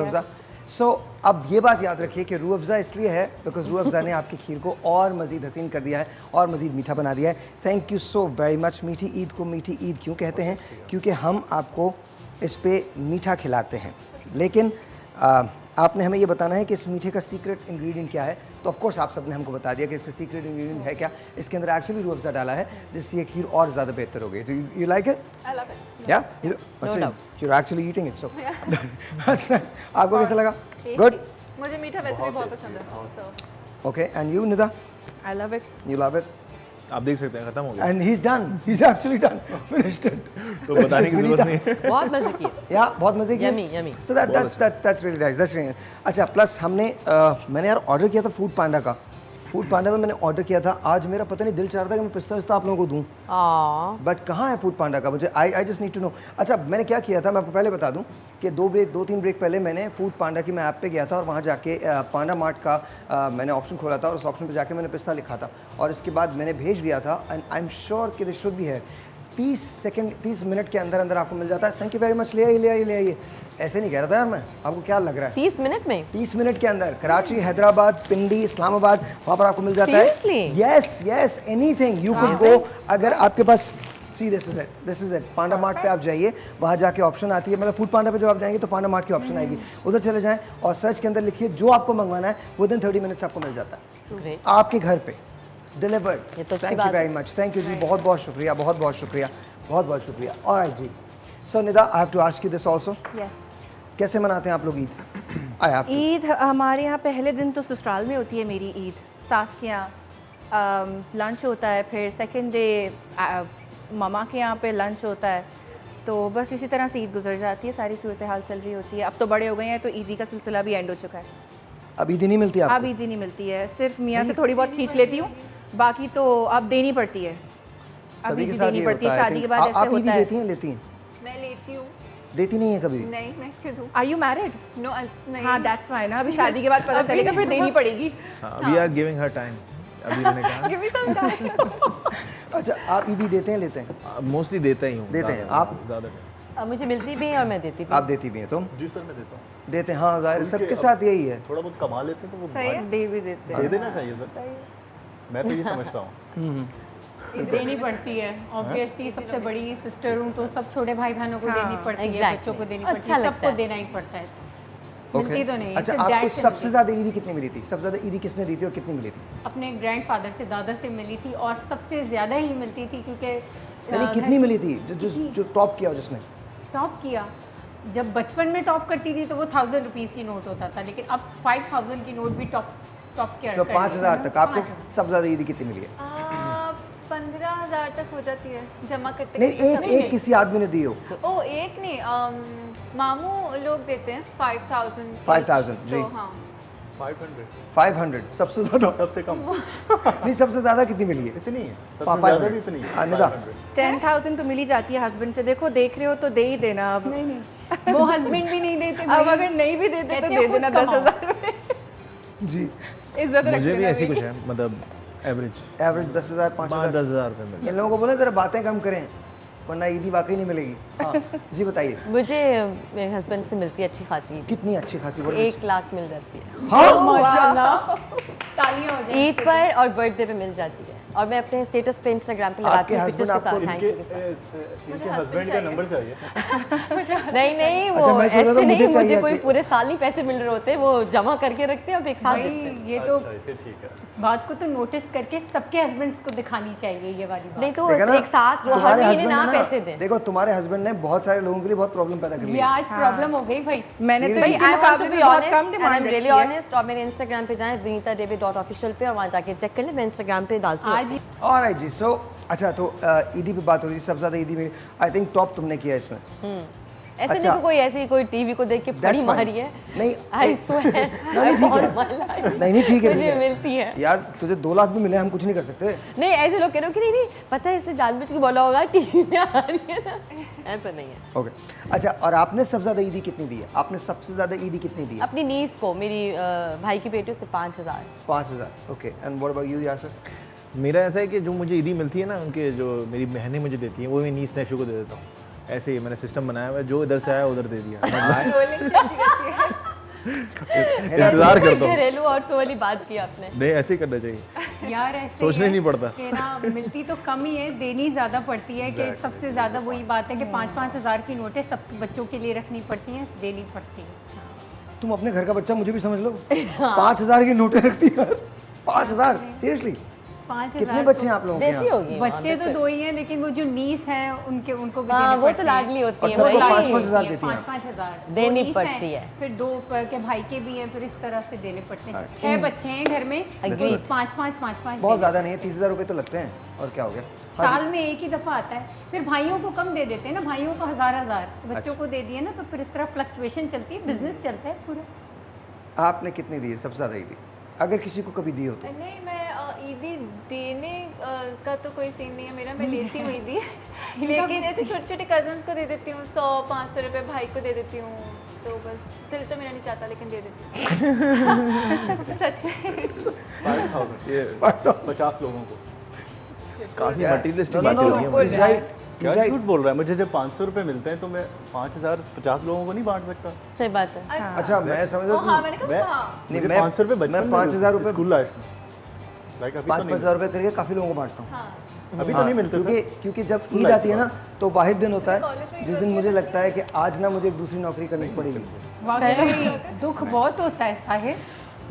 अफ़ज़ा। सो अब ये बात याद रखिए कि रूह अफ़ज़ा इसलिए है बिकॉज रूह अफ़ज़ा ने आपकी खीर को और मज़ीद हसीन कर दिया है और मज़ीद मीठा बना दिया है। Thank you so very much. मीठी ईद को मीठी ईद क्यों कहते हैं? क्योंकि हम आपको इस पे मीठा खिलाते हैं, लेकिन आपने हमें ये बताना है कि इस मीठे का सीक्रेट इंग्रेडिएंट क्या है। तो ऑफ कोर्स आप सबने हमको बता दिया कि इसका सीक्रेट इंग्रेडिएंट है क्या। इसके अंदर एक्चुअली रूह अफ़ज़ा डाला है जिससे ये खीर और ज़्यादा बेहतर हो गई। So you like it? I love it. या अच्छा, you are actually eating it. सो आपको कैसा लगा? गुड। मुझे मीठा वैसे भी बहुत पसंद है। Okay, and you Nida? I love it. You love it? आप देख सकते हैं खत्म हो गया। And he is done, he is actually done, finished it. तो बताने की जरूरत नहीं है। बहुत मजे किए। या बहुत मजे किए। Yummy yummy. So that's really nice, that's really. अच्छा, प्लस मैंने यार ऑर्डर किया था फूड पांडा का। फूड पांडा में मैंने ऑर्डर किया था। आज मेरा पता नहीं दिल चाह रहा था कि मैं पिस्ता विस्ता आप लोगों को दूं, बट कहाँ है फूड पांडा का? मुझे I just need to know. अच्छा, मैंने क्या किया था मैं आपको पहले बता दूं कि 2-3 ब्रेक पहले मैंने फूड पांडा की मैं ऐप पे गया था और वहाँ जाके पांडा मार्ट का मैंने ऑप्शन खोला था और उस ऑप्शन पे जाके मैंने पिस्ता लिखा था और इसके बाद मैंने भेज दिया था। एंड आई एम श्योर कि दिस शुड भी है 30 मिनट के अंदर अंदर आपको मिल जाता है। Thank you very much. ले आइए। ऐसे नहीं कह रहा था यार मैं, आपको क्या लग रहा है? 30 मिनट में? 30 मिनट के अंदर कराची, हैदराबाद, पिंडी, इस्लामाबाद, वहाँ पर आपको मिल जाता है। Yes, anything you could go. अगर आपके पास this is it. Panda Mart पे आप जाइए, वहाँ जाके ऑप्शन आती है, मतलब फूड पांडा पे जब आप जाएंगे तो पांडा मार्ट की ऑप्शन आएगी, उधर चले जाएं और सर्च के अंदर लिखिए जो आपको मंगवाना है, विदिन 30 मिनट्स आपको मिल जाता है आपके घर पे delivered. Thank you very much. Thank you जी, बहुत बहुत शुक्रिया, बहुत शुक्रिया। ऑलराइट जी। So Nida, I have to ask you this also. Yes. कैसे मनाते हैं आप लोग ईद? ईद हमारे यहाँ पहले दिन तो ससुराल में होती है मेरी ईद, सास के यहाँ लंच होता है, फिर सेकंड डे मामा के यहाँ पे लंच होता है। तो बस इसी तरह से ईद गुजर जाती है, सारी सूरत हाल चल रही होती है। अब तो बड़े हो गए हैं तो ईदी का सिलसिला भी एंड हो चुका है। अब ईदी नहीं मिलती आपको? अब ईदी नहीं मिलती है, सिर्फ मियाँ से थोड़ी बहुत खींच लेती हूँ, बाकी तो अब देनी पड़ती है। अब ईदी देनी पड़ती है, शादी के बाद ऐसे होता है। देती हैं? लेती हैं? मैं लेती हूँ। देती नहीं है कभी? नहीं, मैं क्यों दूँ? Are you married? No, नहीं। हाँ, that's fine। अभी शादी के बाद पता चलेगा, फिर देनी पड़ेगी। We are giving her time. अभी मैंने कहा अच्छा, आप ईदी देते हैं लेते हैं? मोस्टली देता ही हूँ। देते हैं आप? ज़्यादा मुझे मिलती भी है और मैं देती भी। आप देती भी हैं तुम? जी सर मैं देता हूँ। देते हैं, हाँ जाहिर सबके साथ यही है। थोड़ा बहुत कमा लेते हैं तो वो दे भी देते दे देना चाहिए सर, मैं तो ये समझता हूँ। देनी पड़ती है ऑब्वियसली, सबसे बड़ी सिस्टर हूँ तो सब छोटे भाई बहनों को देनी पड़ती है, बच्चों को देनी पड़ती है, सबको देना ही पड़ता है। मिलती तो नहीं। अच्छा, आपको सबसे ज्यादा ईदी कितनी मिली थी? सबसे ज्यादा ईदी किसने दी थी और कितनी मिली थी? अपने ग्रैंडफादर से, दादा से मिली थी और सबसे ज्यादा ही मिलती थी क्योंकि कितनी मिली थी जो टॉप किया जिसने? टॉप किया जब बचपन में टॉप करती थी तो वो 1000 रुपीज़ की नोट होता था, लेकिन अब 5000 की नोट भी टॉप किया। तो 5000 तक आपको सबसे ज्यादा ईदी कितनी मिली है? 15,000 तक हो जाती है जमा करते। नहीं, एक किसी आदमी ने दी हो? ओ एक नहीं, मामू लोग देते हैं 5000। 5000 जी। तो हाँ 500 सबसे ज्यादा? सबसे कम नहीं, सबसे ज्यादा कितनी मिली है? इतनी है, सबसे ज्यादा भी इतनी है। निदा 10,000 तो मिली जाती है हस्बैंड से। देखो देख रहे हो तो दे ही देना। अब नहीं वो हस्बैंड भी नहीं देते, अब अगर नहीं भी देते तो दे देना 10,000 जी। इज्जत रख मुझे भी लेना ऐसी कुछ है, मतलब एवरेज 10,000 5,000 10,000 रुपये मिलते हैं। इन लोगों को बोले जरा बातें कम करें वरना ईदी वाकई नहीं मिलेगी। हाँ जी बताइए। मुझे मेरे हस्बैंड से मिलती है अच्छी खासी। कितनी अच्छी खासी? 1 लाख मिल जाती है। हाँ माशाल्लाह, तालियां हो जाए। ईद पर और बर्थडे पे मिल जाती है और मैं अपने स्टेटस पे इंस्टाग्राम पे लगाती हूँ पिक्चर्स के साथ। इनके हस्बैंड का नंबर चाहिए। नहीं वो अच्छा, ऐसे नहीं, मुझे कोई पूरे साल नहीं पैसे मिल रहे होते, वो जमा करके रखते हैं और एक साथ देते हैं। ये तो बात को तो नोटिस करके सबके हस्बैंड्स को दिखानी चाहिए ये वाली बात। नहीं तो एक साथ वो हर महीने ना पैसे दें। देखो तुम्हारे हस्बैंड ने बहुत सारे लोगों के लिए बहुत प्रॉब्लम पैदा कर ली ये आज प्रॉब्लम हो गई भाई। मैंने तो भाई इनके मुकाबले में बहुत कम डिमांड रियली ऑनेस्ट। और मेरे इंस्टाग्राम पे जाएं vinitadevi.official पे और वहाँ जाके चेक कर लें, मैं इंस्टाग्राम पे डालती हूँ आज। ऑलराइट जी। सो अच्छा, तो ईदी पे बात हो रही थी, सबसे ज्यादा ईदी में आई थिंक टॉप तुमने किया इसमें। ऐसे नहीं कि कोई ऐसी कोई टीवी को देख के फड़ी मारी है। नहीं आई स्वेयर नहीं ठीक है, मुझे मिलती है यार। तुझे 2 लाख भी मिले, हम कुछ नहीं कर सकते। नहीं ऐसे लोग कह रहे हो कि नहीं पता है इससे जानबूझ के बोला होगा टीवी में आ रही है ना, ऐसा नहीं है। ओके अच्छा, और आपने सबसे ज्यादा ईदी कितनी दी है? आपने सबसे ज्यादा ईदी कितनी दी है? अपनी नीस को, मेरी भाई की बेटी से 5,000। 5,000 okay. And what about you Yasir? मेरा ऐसा है कि जो मुझे ईदी मिलती है ना, उनके जो मेरी बहनें मुझे देती हैं वो मैं नीस नेफ्यू को दे देता हूँ। ऐसे ही मैंने सिस्टम बनाया हुआ है, जो इधर से आया उधर दे दिया। इंतजार करता हूँ। घरेलू औरतों वाली बात की आपने। नहीं, ऐसे ही करना चाहिए यार, ऐसे सोचने नहीं पड़ता कि ना मिलती तो कम ही है, देनी ज़्यादा पड़ती है। कि सबसे ज़्यादा वही बात है कि 5-5 हज़ार की नोटें सब बच्चों के लिए रखनी पड़ती हैं, देनी पड़ती है। तुम अपने घर का बच्चा मुझे भी समझ लो। 5,000 की नोटें रखती है। 5,000 सीरियसली? 5,000 कितने बच्चे हैं आप लोगों के यहाँ? बच्चे तो 2 ही हैं, लेकिन वो जो नीस है उनको भी हाँ, देने वो तो लाडली होती है, और सबको 5,000 देती हैं। 5,000 देनी पड़ती है। फिर 2 के भाई के भी हैं, फिर इस तरह से देने पड़ते हैं। 6 बच्चे हैं घर में, 5,500 बहुत ज़्यादा नहीं है, 30,000 रुपये तो लगते हैं। और क्या हो गया? साल में एक ही दफ़ा आता है। फिर भाइयों को कम दे देते हैं ना, भाइयों को 1,000 बच्चों को दे दिए ना, तो फिर इस तरह फ्लक्चुएशन चलती है, बिजनेस चलता है पूरा। आपने कितनी दी है सबसे ज़्यादा ईदी, अगर किसी को कभी दी हो तो? नहीं, मैं ईदी देने का तो कोई सीन नहीं है मेरा, मैं लेती हूँ ईदी। लेकिन ऐसे छोटे छोटे कजन्स को दे देती हूँ, 100-500 रुपये भाई को दे देती हूँ। तो बस दिल तो मेरा नहीं चाहता, लेकिन दे देती हूँ। सच में 50 लोगों को। काफी मटीरियलिस्टिक बातें हो रही हैं। क्या झूठ बोल रहा है? मुझे जब 500 रुपए मिलते हैं तो मैं 5,000 50 लोगों को नहीं बांट सकता। सही बात है। अच्छा, मैं समझ रहा हूँ। नहीं, मैं 500 रुपए मैं 5,000 रुपए स्कूल लाइफ में 5,000 रुपए करके काफी लोगों को बांटता हूँ। अभी तो नहीं मिलते क्योंकि जब ईद आती है ना तो वाहिद दिन होता है जिस दिन मुझे लगता है कि आज ना मुझे एक दूसरी नौकरी करनी पड़ेगी। वाकई दुख बहुत होता है साहिर।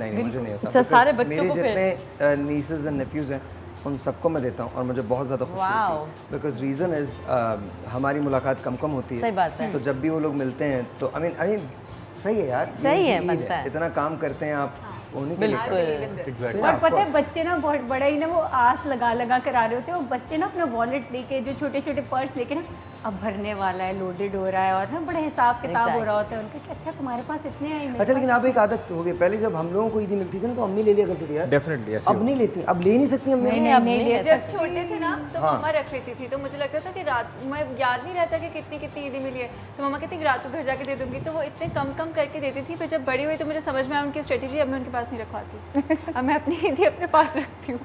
नहीं, मुझे नहीं होता। सारे बच्चों मेरे को जितने नीसेस एंड नेफ्यूज हैं उन सबको मैं देता हूँ और मुझे बहुत ज़्यादा खुशी होती है। बिकॉज रीज़न इज़ हमारी मुलाकात कम होती है। सही बात है। तो जब भी वो लोग मिलते हैं तो आई मीन सही है यार, सही है, बनता है। इतना काम करते हैं आप उन्हीं के लिए। और पता है बच्चे ना बहुत बड़ा ही ना वो आस लगा कर आ रहे होते हैं। वो बच्चे ना अपना वॉलेट लेके, जो छोटे छोटे पर्स लेके ना, अब भरने वाला है, लोडेड हो रहा है, और ना बड़े हिसाब किताब हो रहा होता है उनका कि अच्छा तुम्हारे पास इतने आए। अच्छा, लेकिन आप एक आदत हो गई, पहले जब हम लोगों को ईदी मिलती थी ना तो अम्मी ले लिया करती थी यार। डेफिनेटली अब नहीं लेती, अब ले नहीं सकती अम्मी। नहीं, जब छोटे थे ना तो मम्मा रख लेती थी, तो मुझे लगता था कि रात, मैं याद नहीं रहता कि कितनी ईदी मिली है, तो मम्मा कहती रात को घर जाके दे दूंगी, तो वो इतने कम करके देती थी। फिर जब बड़ी हुई तो मुझे समझ में आया उनकी स्ट्रेटेजी, अब मैं उनके पास नहीं रखवाती। अब मैं अपनी ईदी अपने पास रखती हूँ।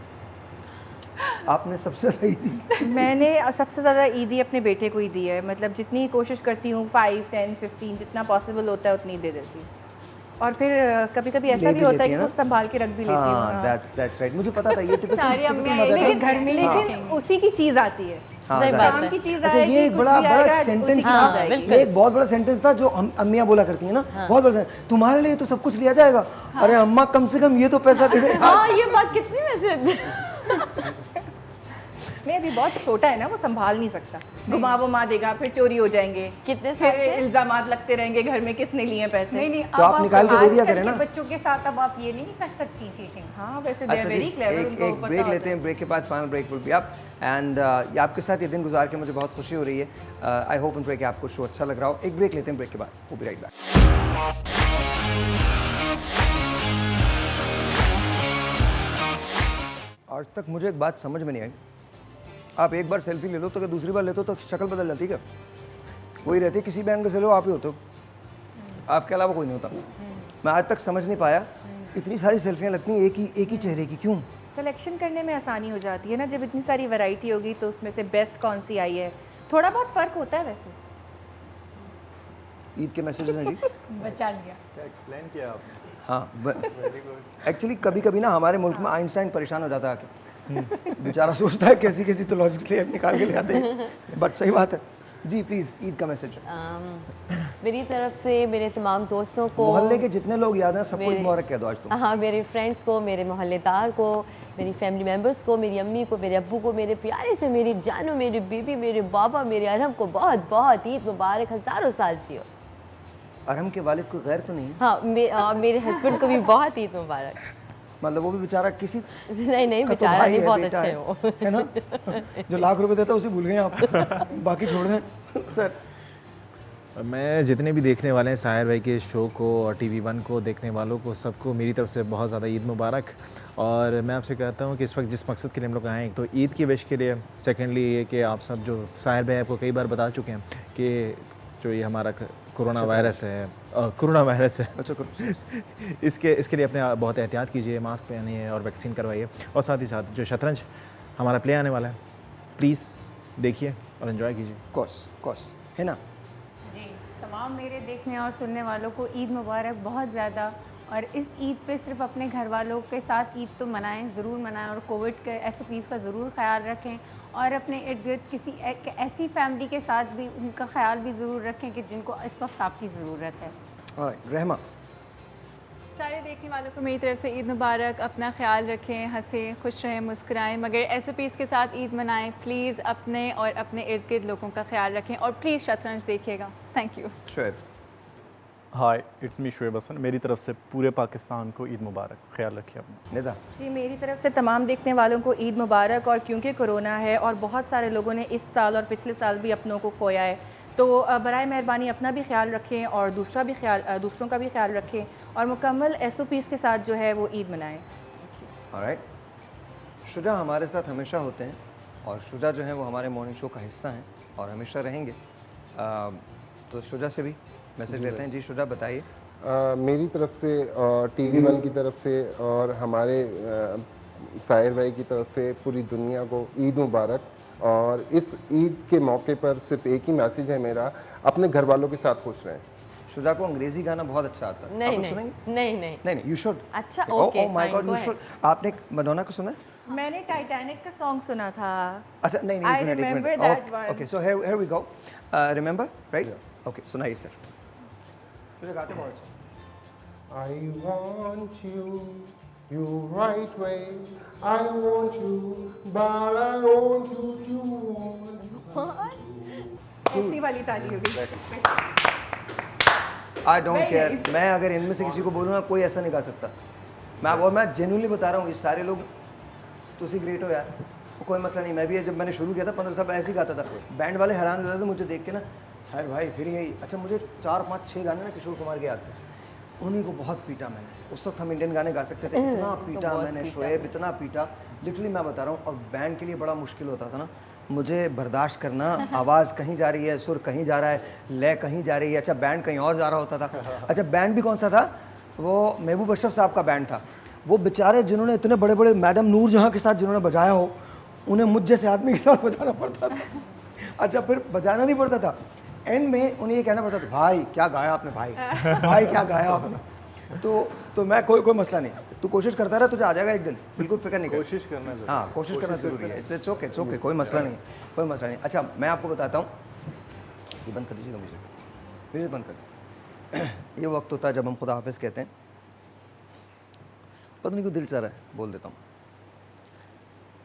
आपने सबसे ज़्यादा ईदी? मैंने सबसे ज़्यादा ईदी अपने बेटे को ही दी है, मतलब जितनी कोशिश करती हूँ 5, 10, 15 जितना पॉसिबल होता है उतनी दे देती हूँ। और फिर कभी कभी ऐसा भी होता है कि खुद संभाल के रख भी लेती हूँ। That's right, मुझे पता था ये सारी अम्मियाँ लेकिन घर में, लेकिन उसी की चीज़ आती है। काम की चीज़ अच्छा, ये एक बड़ा सेंटेंस था, ये एक बहुत बड़ा सेंटेंस था जो अम्मियाँ बोला करती हैं ना, बहुत बड़ा तुम्हारे लिए तो सब कुछ लिया जाएगा। अरे अम्मा कम से कम ये तो पैसा दे। हाँ, ये बात कितनी वैसे नहीं, अभी बहुत छोटा है ना, वो संभाल नहीं सकता। घुमा देगा, फिर चोरी हो जाएंगे, कितने फिर इल्जामात लगते रहेंगे घर में, किसने लिए पैसे। नहीं, तो आप निकाल के दे दिया करें ना बच्चों के साथ। अब आप ये नहीं कर सकती चीजें। हाँ, वैसे दे वेरी क्लेवर। एक ब्रेक लेते हैं, ब्रेक के बाद final break will be up and आपके साथ ये दिन गुजार के मुझे बहुत खुशी हो रही है। आई होप एंड प्रे कि आपको शो अच्छा लग रहा हो। एक ब्रेक लेते हैं, ब्रेक के बाद वो भी राइट बैक। आज तक मुझे एक बात समझ में नहीं आई, आप एक बार सेल्फी ले लो तो क्या दूसरी बार लेते हो तो शक्ल बदल जाती है क्या? वही रहती है, किसी भी एंगल से लो आप ही होते हो, आपके अलावा कोई नहीं होता। मैं आज तक समझ नहीं पाया, इतनी सारी सेल्फियाँ लगती हैं एक ही चेहरे की, क्यों? सिलेक्शन करने में आसानी हो जाती है ना, जब इतनी सारी वैरायटी होगी तो उसमें से बेस्ट कौन सी आई है। थोड़ा बहुत फ़र्क होता है वैसे। ईद के मैसेजेस हैं जी। बचा गया। एक्सप्लेन किया आपने। हाँ, एक्चुअली कभी कभी ना हमारे मुल्क में आइंस्टाइन परेशान हो जाता है आके, बेचारा सोचता है कैसी तो लॉजिक निकाल के ले आते हैं, बट सही बात है जी। प्लीज़ ईद का मैसेज। मेरी तरफ से मेरे तमाम दोस्तों को, मोहल्ले के जितने लोग याद हैं सबको ईद मुबारक कह दो आज तुम। हाँ, मेरे फ्रेंड्स को, मेरे मोहल्लेदार को, मेरी फैमिली मेम्बर्स को, मेरी अम्मी को, मेरे अब्बू को, मेरे प्यारे से मेरी जानू, मेरी बीबी, मेरे बाबा, मेरे अरहम को बहुत बहुत ईद मुबारक, हज़ारों साल जियो। अरहम के वालिद को गैर तो नहीं? हाँ, मेरे हस्बैंड को भी बहुत ईद मुबारक। मतलब वो भी बेचारा किसी नहीं बेचारा नहीं, बहुत अच्छे हैं वो, है ना? जो लाख रुपए देता है उसे भूल गए आप, बाकी छोड़ दें। सर, मैं जितने भी देखने वाले हैं साहिर भाई के शो को और TV1 को देखने वालों को सबको मेरी तरफ से बहुत ज़्यादा ईद मुबारक। और मैं आपसे कहता हूँ कि इस वक्त जिस मकसद के लिए हम लोग आए हैं, तो ईद की विश के लिए, सेकेंडली ये कि आप सब जो साहिर भाई आपको कई बार बता चुके हैं कि जो ये हमारा कोरोना वायरस है, इसके लिए अपने बहुत एहतियात कीजिए, मास्क पहनिए और वैक्सीन करवाइए। और साथ ही साथ जो शतरंज हमारा प्ले आने वाला है, प्लीज़ देखिए और एंजॉय कीजिए। कोर्स है ना जी। तमाम मेरे देखने और सुनने वालों को ईद मुबारक बहुत ज़्यादा। और इस ईद पे सिर्फ अपने घर वालों के साथ ईद तो मनाएं, ज़रूर मनाएं, और कोविड के SOPs का ज़रूर ख्याल रखें, और अपने इर्द गिर्द किसी ऐसी फैमिली के साथ भी उनका ख्याल भी ज़रूर रखें कि जिनको इस वक्त आपकी ज़रूरत है। रहमा, सारे देखने वालों को मेरी तरफ से ईद मुबारक। अपना ख्याल रखें, हंसें, खुश रहें, मुस्कुराएं, मगर SOPs के साथ ईद मनाएं। प्लीज़ अपने और अपने इर्द गिर्द लोगों का ख्याल रखें, और प्लीज़ शतरंज देखिएगा। Thank you. Shoaib. Hi, it's me Shoaib Hasan. मेरी तरफ से पूरे पाकिस्तान को ईद मुबारक। ख्याल रखिए अपना। निदा जी, मेरी तरफ से तमाम देखने वालों को ईद मुबारक। और क्योंकि कोरोना है और बहुत सारे लोगों ने इस साल और पिछले साल भी अपनों को खोया है, तो बराए मेहरबानी अपना भी ख्याल रखें और दूसरों का भी ख्याल रखें, और मुकम्मल SOPs के साथ जो है वो ईद मनाएं। ऑलराइट, शुजा हमारे साथ हमेशा होते हैं, और शुजा जो है वो हमारे मॉर्निंग शो का हिस्सा हैं और हमेशा रहेंगे। तो शुजा से भी मैसेज लेते हैं। जी शुजा, बताइए। मेरी तरफ से TV1 की तरफ से और हमारे साहिर भाई की तरफ से पूरी दुनिया को ईद मुबारक। और इस ईद के मौके पर सिर्फ एक ही मैसेज है मेरा, अपने घर वालों के साथ खुश रहें। शुजा को अंग्रेजी गाना बहुत अच्छा आता है, नहीं, आप सुनेंगे? नहीं, यू शुड। अच्छा, okay, oh my God, you should. आपने मडोना को सुना है? मैंने टाइटैनिक का सॉन्ग सुना था। अच्छा, नहीं, एक minute. Okay, so here we go. Remember, right? Okay, सुनाइए सर। शुजा गाते बहुत अच्छा। I want you, you right way. I want you, but I want you to want. ऐसी वाली ताली होगी। I don't care. मैं अगर इनमें से किसी को बोलूँ ना, कोई ऐसा नहीं गा सकता। मैं जेन्युइनली बता रहा हूँ, ये सारे लोग तुसी ग्रेट हो यार, कोई मसला नहीं। मैं भी जब मैंने शुरू किया था 15 साल ऐसे ही गाता था। बैंड वाले हैरान हो रहे थे मुझे देख के ना, शायद भाई फिर यही। अच्छा, मुझे 4, 5, 6 गाने ना किशोर कुमार के याद थे, उन्हीं को बहुत पीटा मैंने। उस वक्त हम इंडियन गाने गा सकते थे, इतना पीटा मैंने शोएब, इतना पीटा, लिटरली मैं बता रहा हूँ। और बैंड के लिए बड़ा मुश्किल होता था ना मुझे बर्दाश्त करना। आवाज़ कहीं जा रही है, सुर कहीं जा रहा है, लय कहीं जा रही है। अच्छा, बैंड कहीं और जा रहा होता था। अच्छा, बैंड भी कौन सा था? वो महबूब अशरफ साहब का बैंड था। वो बेचारे जिन्होंने इतने बड़े बड़े मैडम नूर जहाँ के साथ जिन्होंने बजाया हो, उन्हें मुझ जैसे आदमी के साथ बजाना पड़ता था। अच्छा, फिर बजाना नहीं पड़ता था, एंड में उन्हें ये कहना पड़ता था, भाई क्या गाया आपने, भाई भाई क्या गाया आपने। तो मैं कोई मसला नहीं, तू कोशिश करता रहा, तुझे आ जाएगा एक दिन, बिल्कुल फिक्र नहीं कर। कोशिश करना ज़रूरी। हाँ, कोशिश करना ज़रूरी है। इट्स ओके, कोई मसला नहीं, कोई मसला नहीं। अच्छा, मैं आपको बताता हूँ, ये बंद कर दीजिएगा, म्यूजिक बंद कर। ये वक्त होता है जब हम खुदा हाफिज़ कहते हैं। पता नहीं क्यों दिल चाह रहा है, बोल देता हूँ।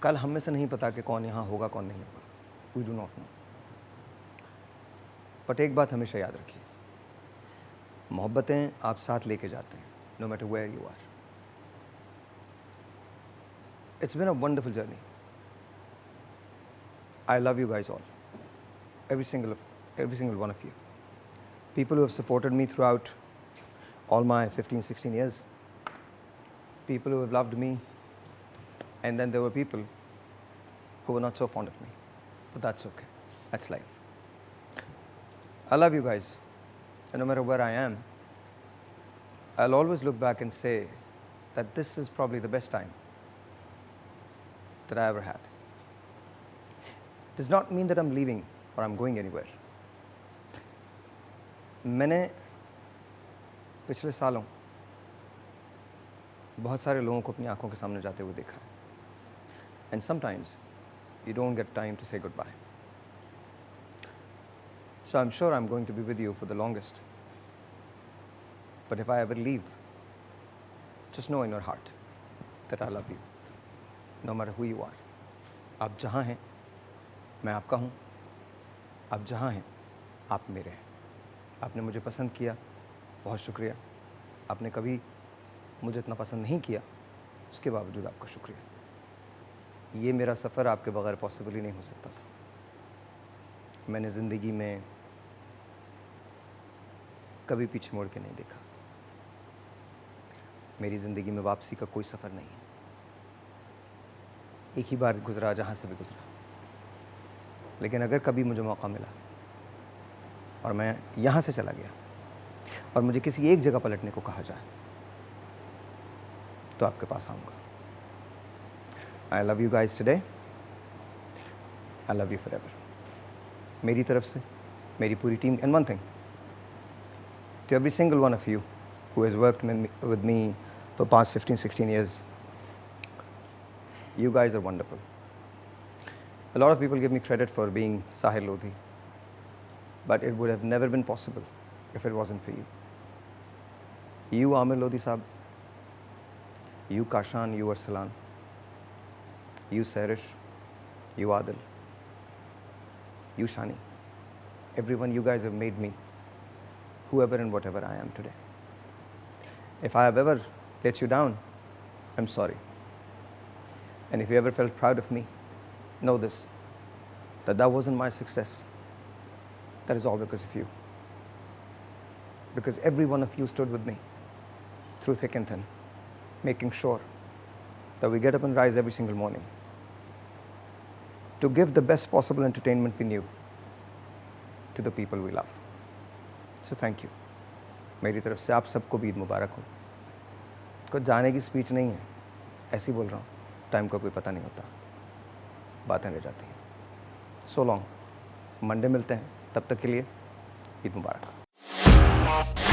कल हम में से नहीं पता कि कौन यहाँ होगा, कौन नहीं होगा, we do not know. But एक बात हमेशा याद रखिए, मोहब्बतें आप साथ लेके जाते हैं, no matter where you are. It's been a wonderful journey. I love you guys all, every single one of you. People who have supported me throughout all my 15, 16 years. People who have loved me, and then there were people who were not so fond of me. But that's okay. That's life. I love you guys, and no matter where I am, I'll always look back and say that this is probably the best time that I ever had. Does not mean that I'm leaving or I'm going anywhere. मैंने पिछले सालों बहुत सारे लोगों को अपनी आंखों के सामने जाते हुए देखा है. And sometimes you don't get time to say goodbye. So I'm sure I'm going to be with you for the longest. But if I ever leave, just know in your heart that I love you. No matter who you are. आप जहाँ हैं मैं आपका हूँ, आप जहाँ हैं आप मेरे हैं. आपने मुझे पसंद किया, बहुत शुक्रिया. आपने कभी मुझे इतना पसंद नहीं किया, उसके बावजूद आपका शुक्रिया. ये मेरा सफ़र आपके बगैर पॉसिबल ही नहीं हो सकता था. मैंने ज़िंदगी में कभी पीछे मुड़ के नहीं देखा. मेरी ज़िंदगी में वापसी का कोई सफ़र नहीं है. एक ही बार गुज़रा जहाँ से भी गुज़रा. लेकिन अगर कभी मुझे मौका मिला और मैं यहाँ से चला गया और मुझे किसी एक जगह पलटने को कहा जाए तो आपके पास आऊँगा. I love you guys today. I love you for ever. मेरी तरफ से, मेरी पूरी team. And one thing, to every single one of you who has worked with me for past 15-16 years, you guys are wonderful. A lot of people give me credit for being Sahil Lodhi, but it would have never been possible if it wasn't for you. You Amir Lodhi Saab, you Kashan, you Arsalan, you Sarish, you Adil, you Shani. Everyone, you guys have made me whoever and whatever I am today. If I have ever let you down, I'm sorry. And if you ever felt proud of me, know this, that wasn't my success. That is all because of you. Because every one of you stood with me through thick and thin, making sure that we get up and rise every single morning to give the best possible entertainment we knew to the people we love. So thank you. मेरी तरफ से आप सबको भी ईद मुबारक हो. कुछ जाने की स्पीच नहीं है, ऐसे ही बोल रहा हूँ. टाइम का कोई पता नहीं होता, बातें रह जाती हैं. So long. मंडे मिलते हैं, तब तक के लिए ईद मुबारक.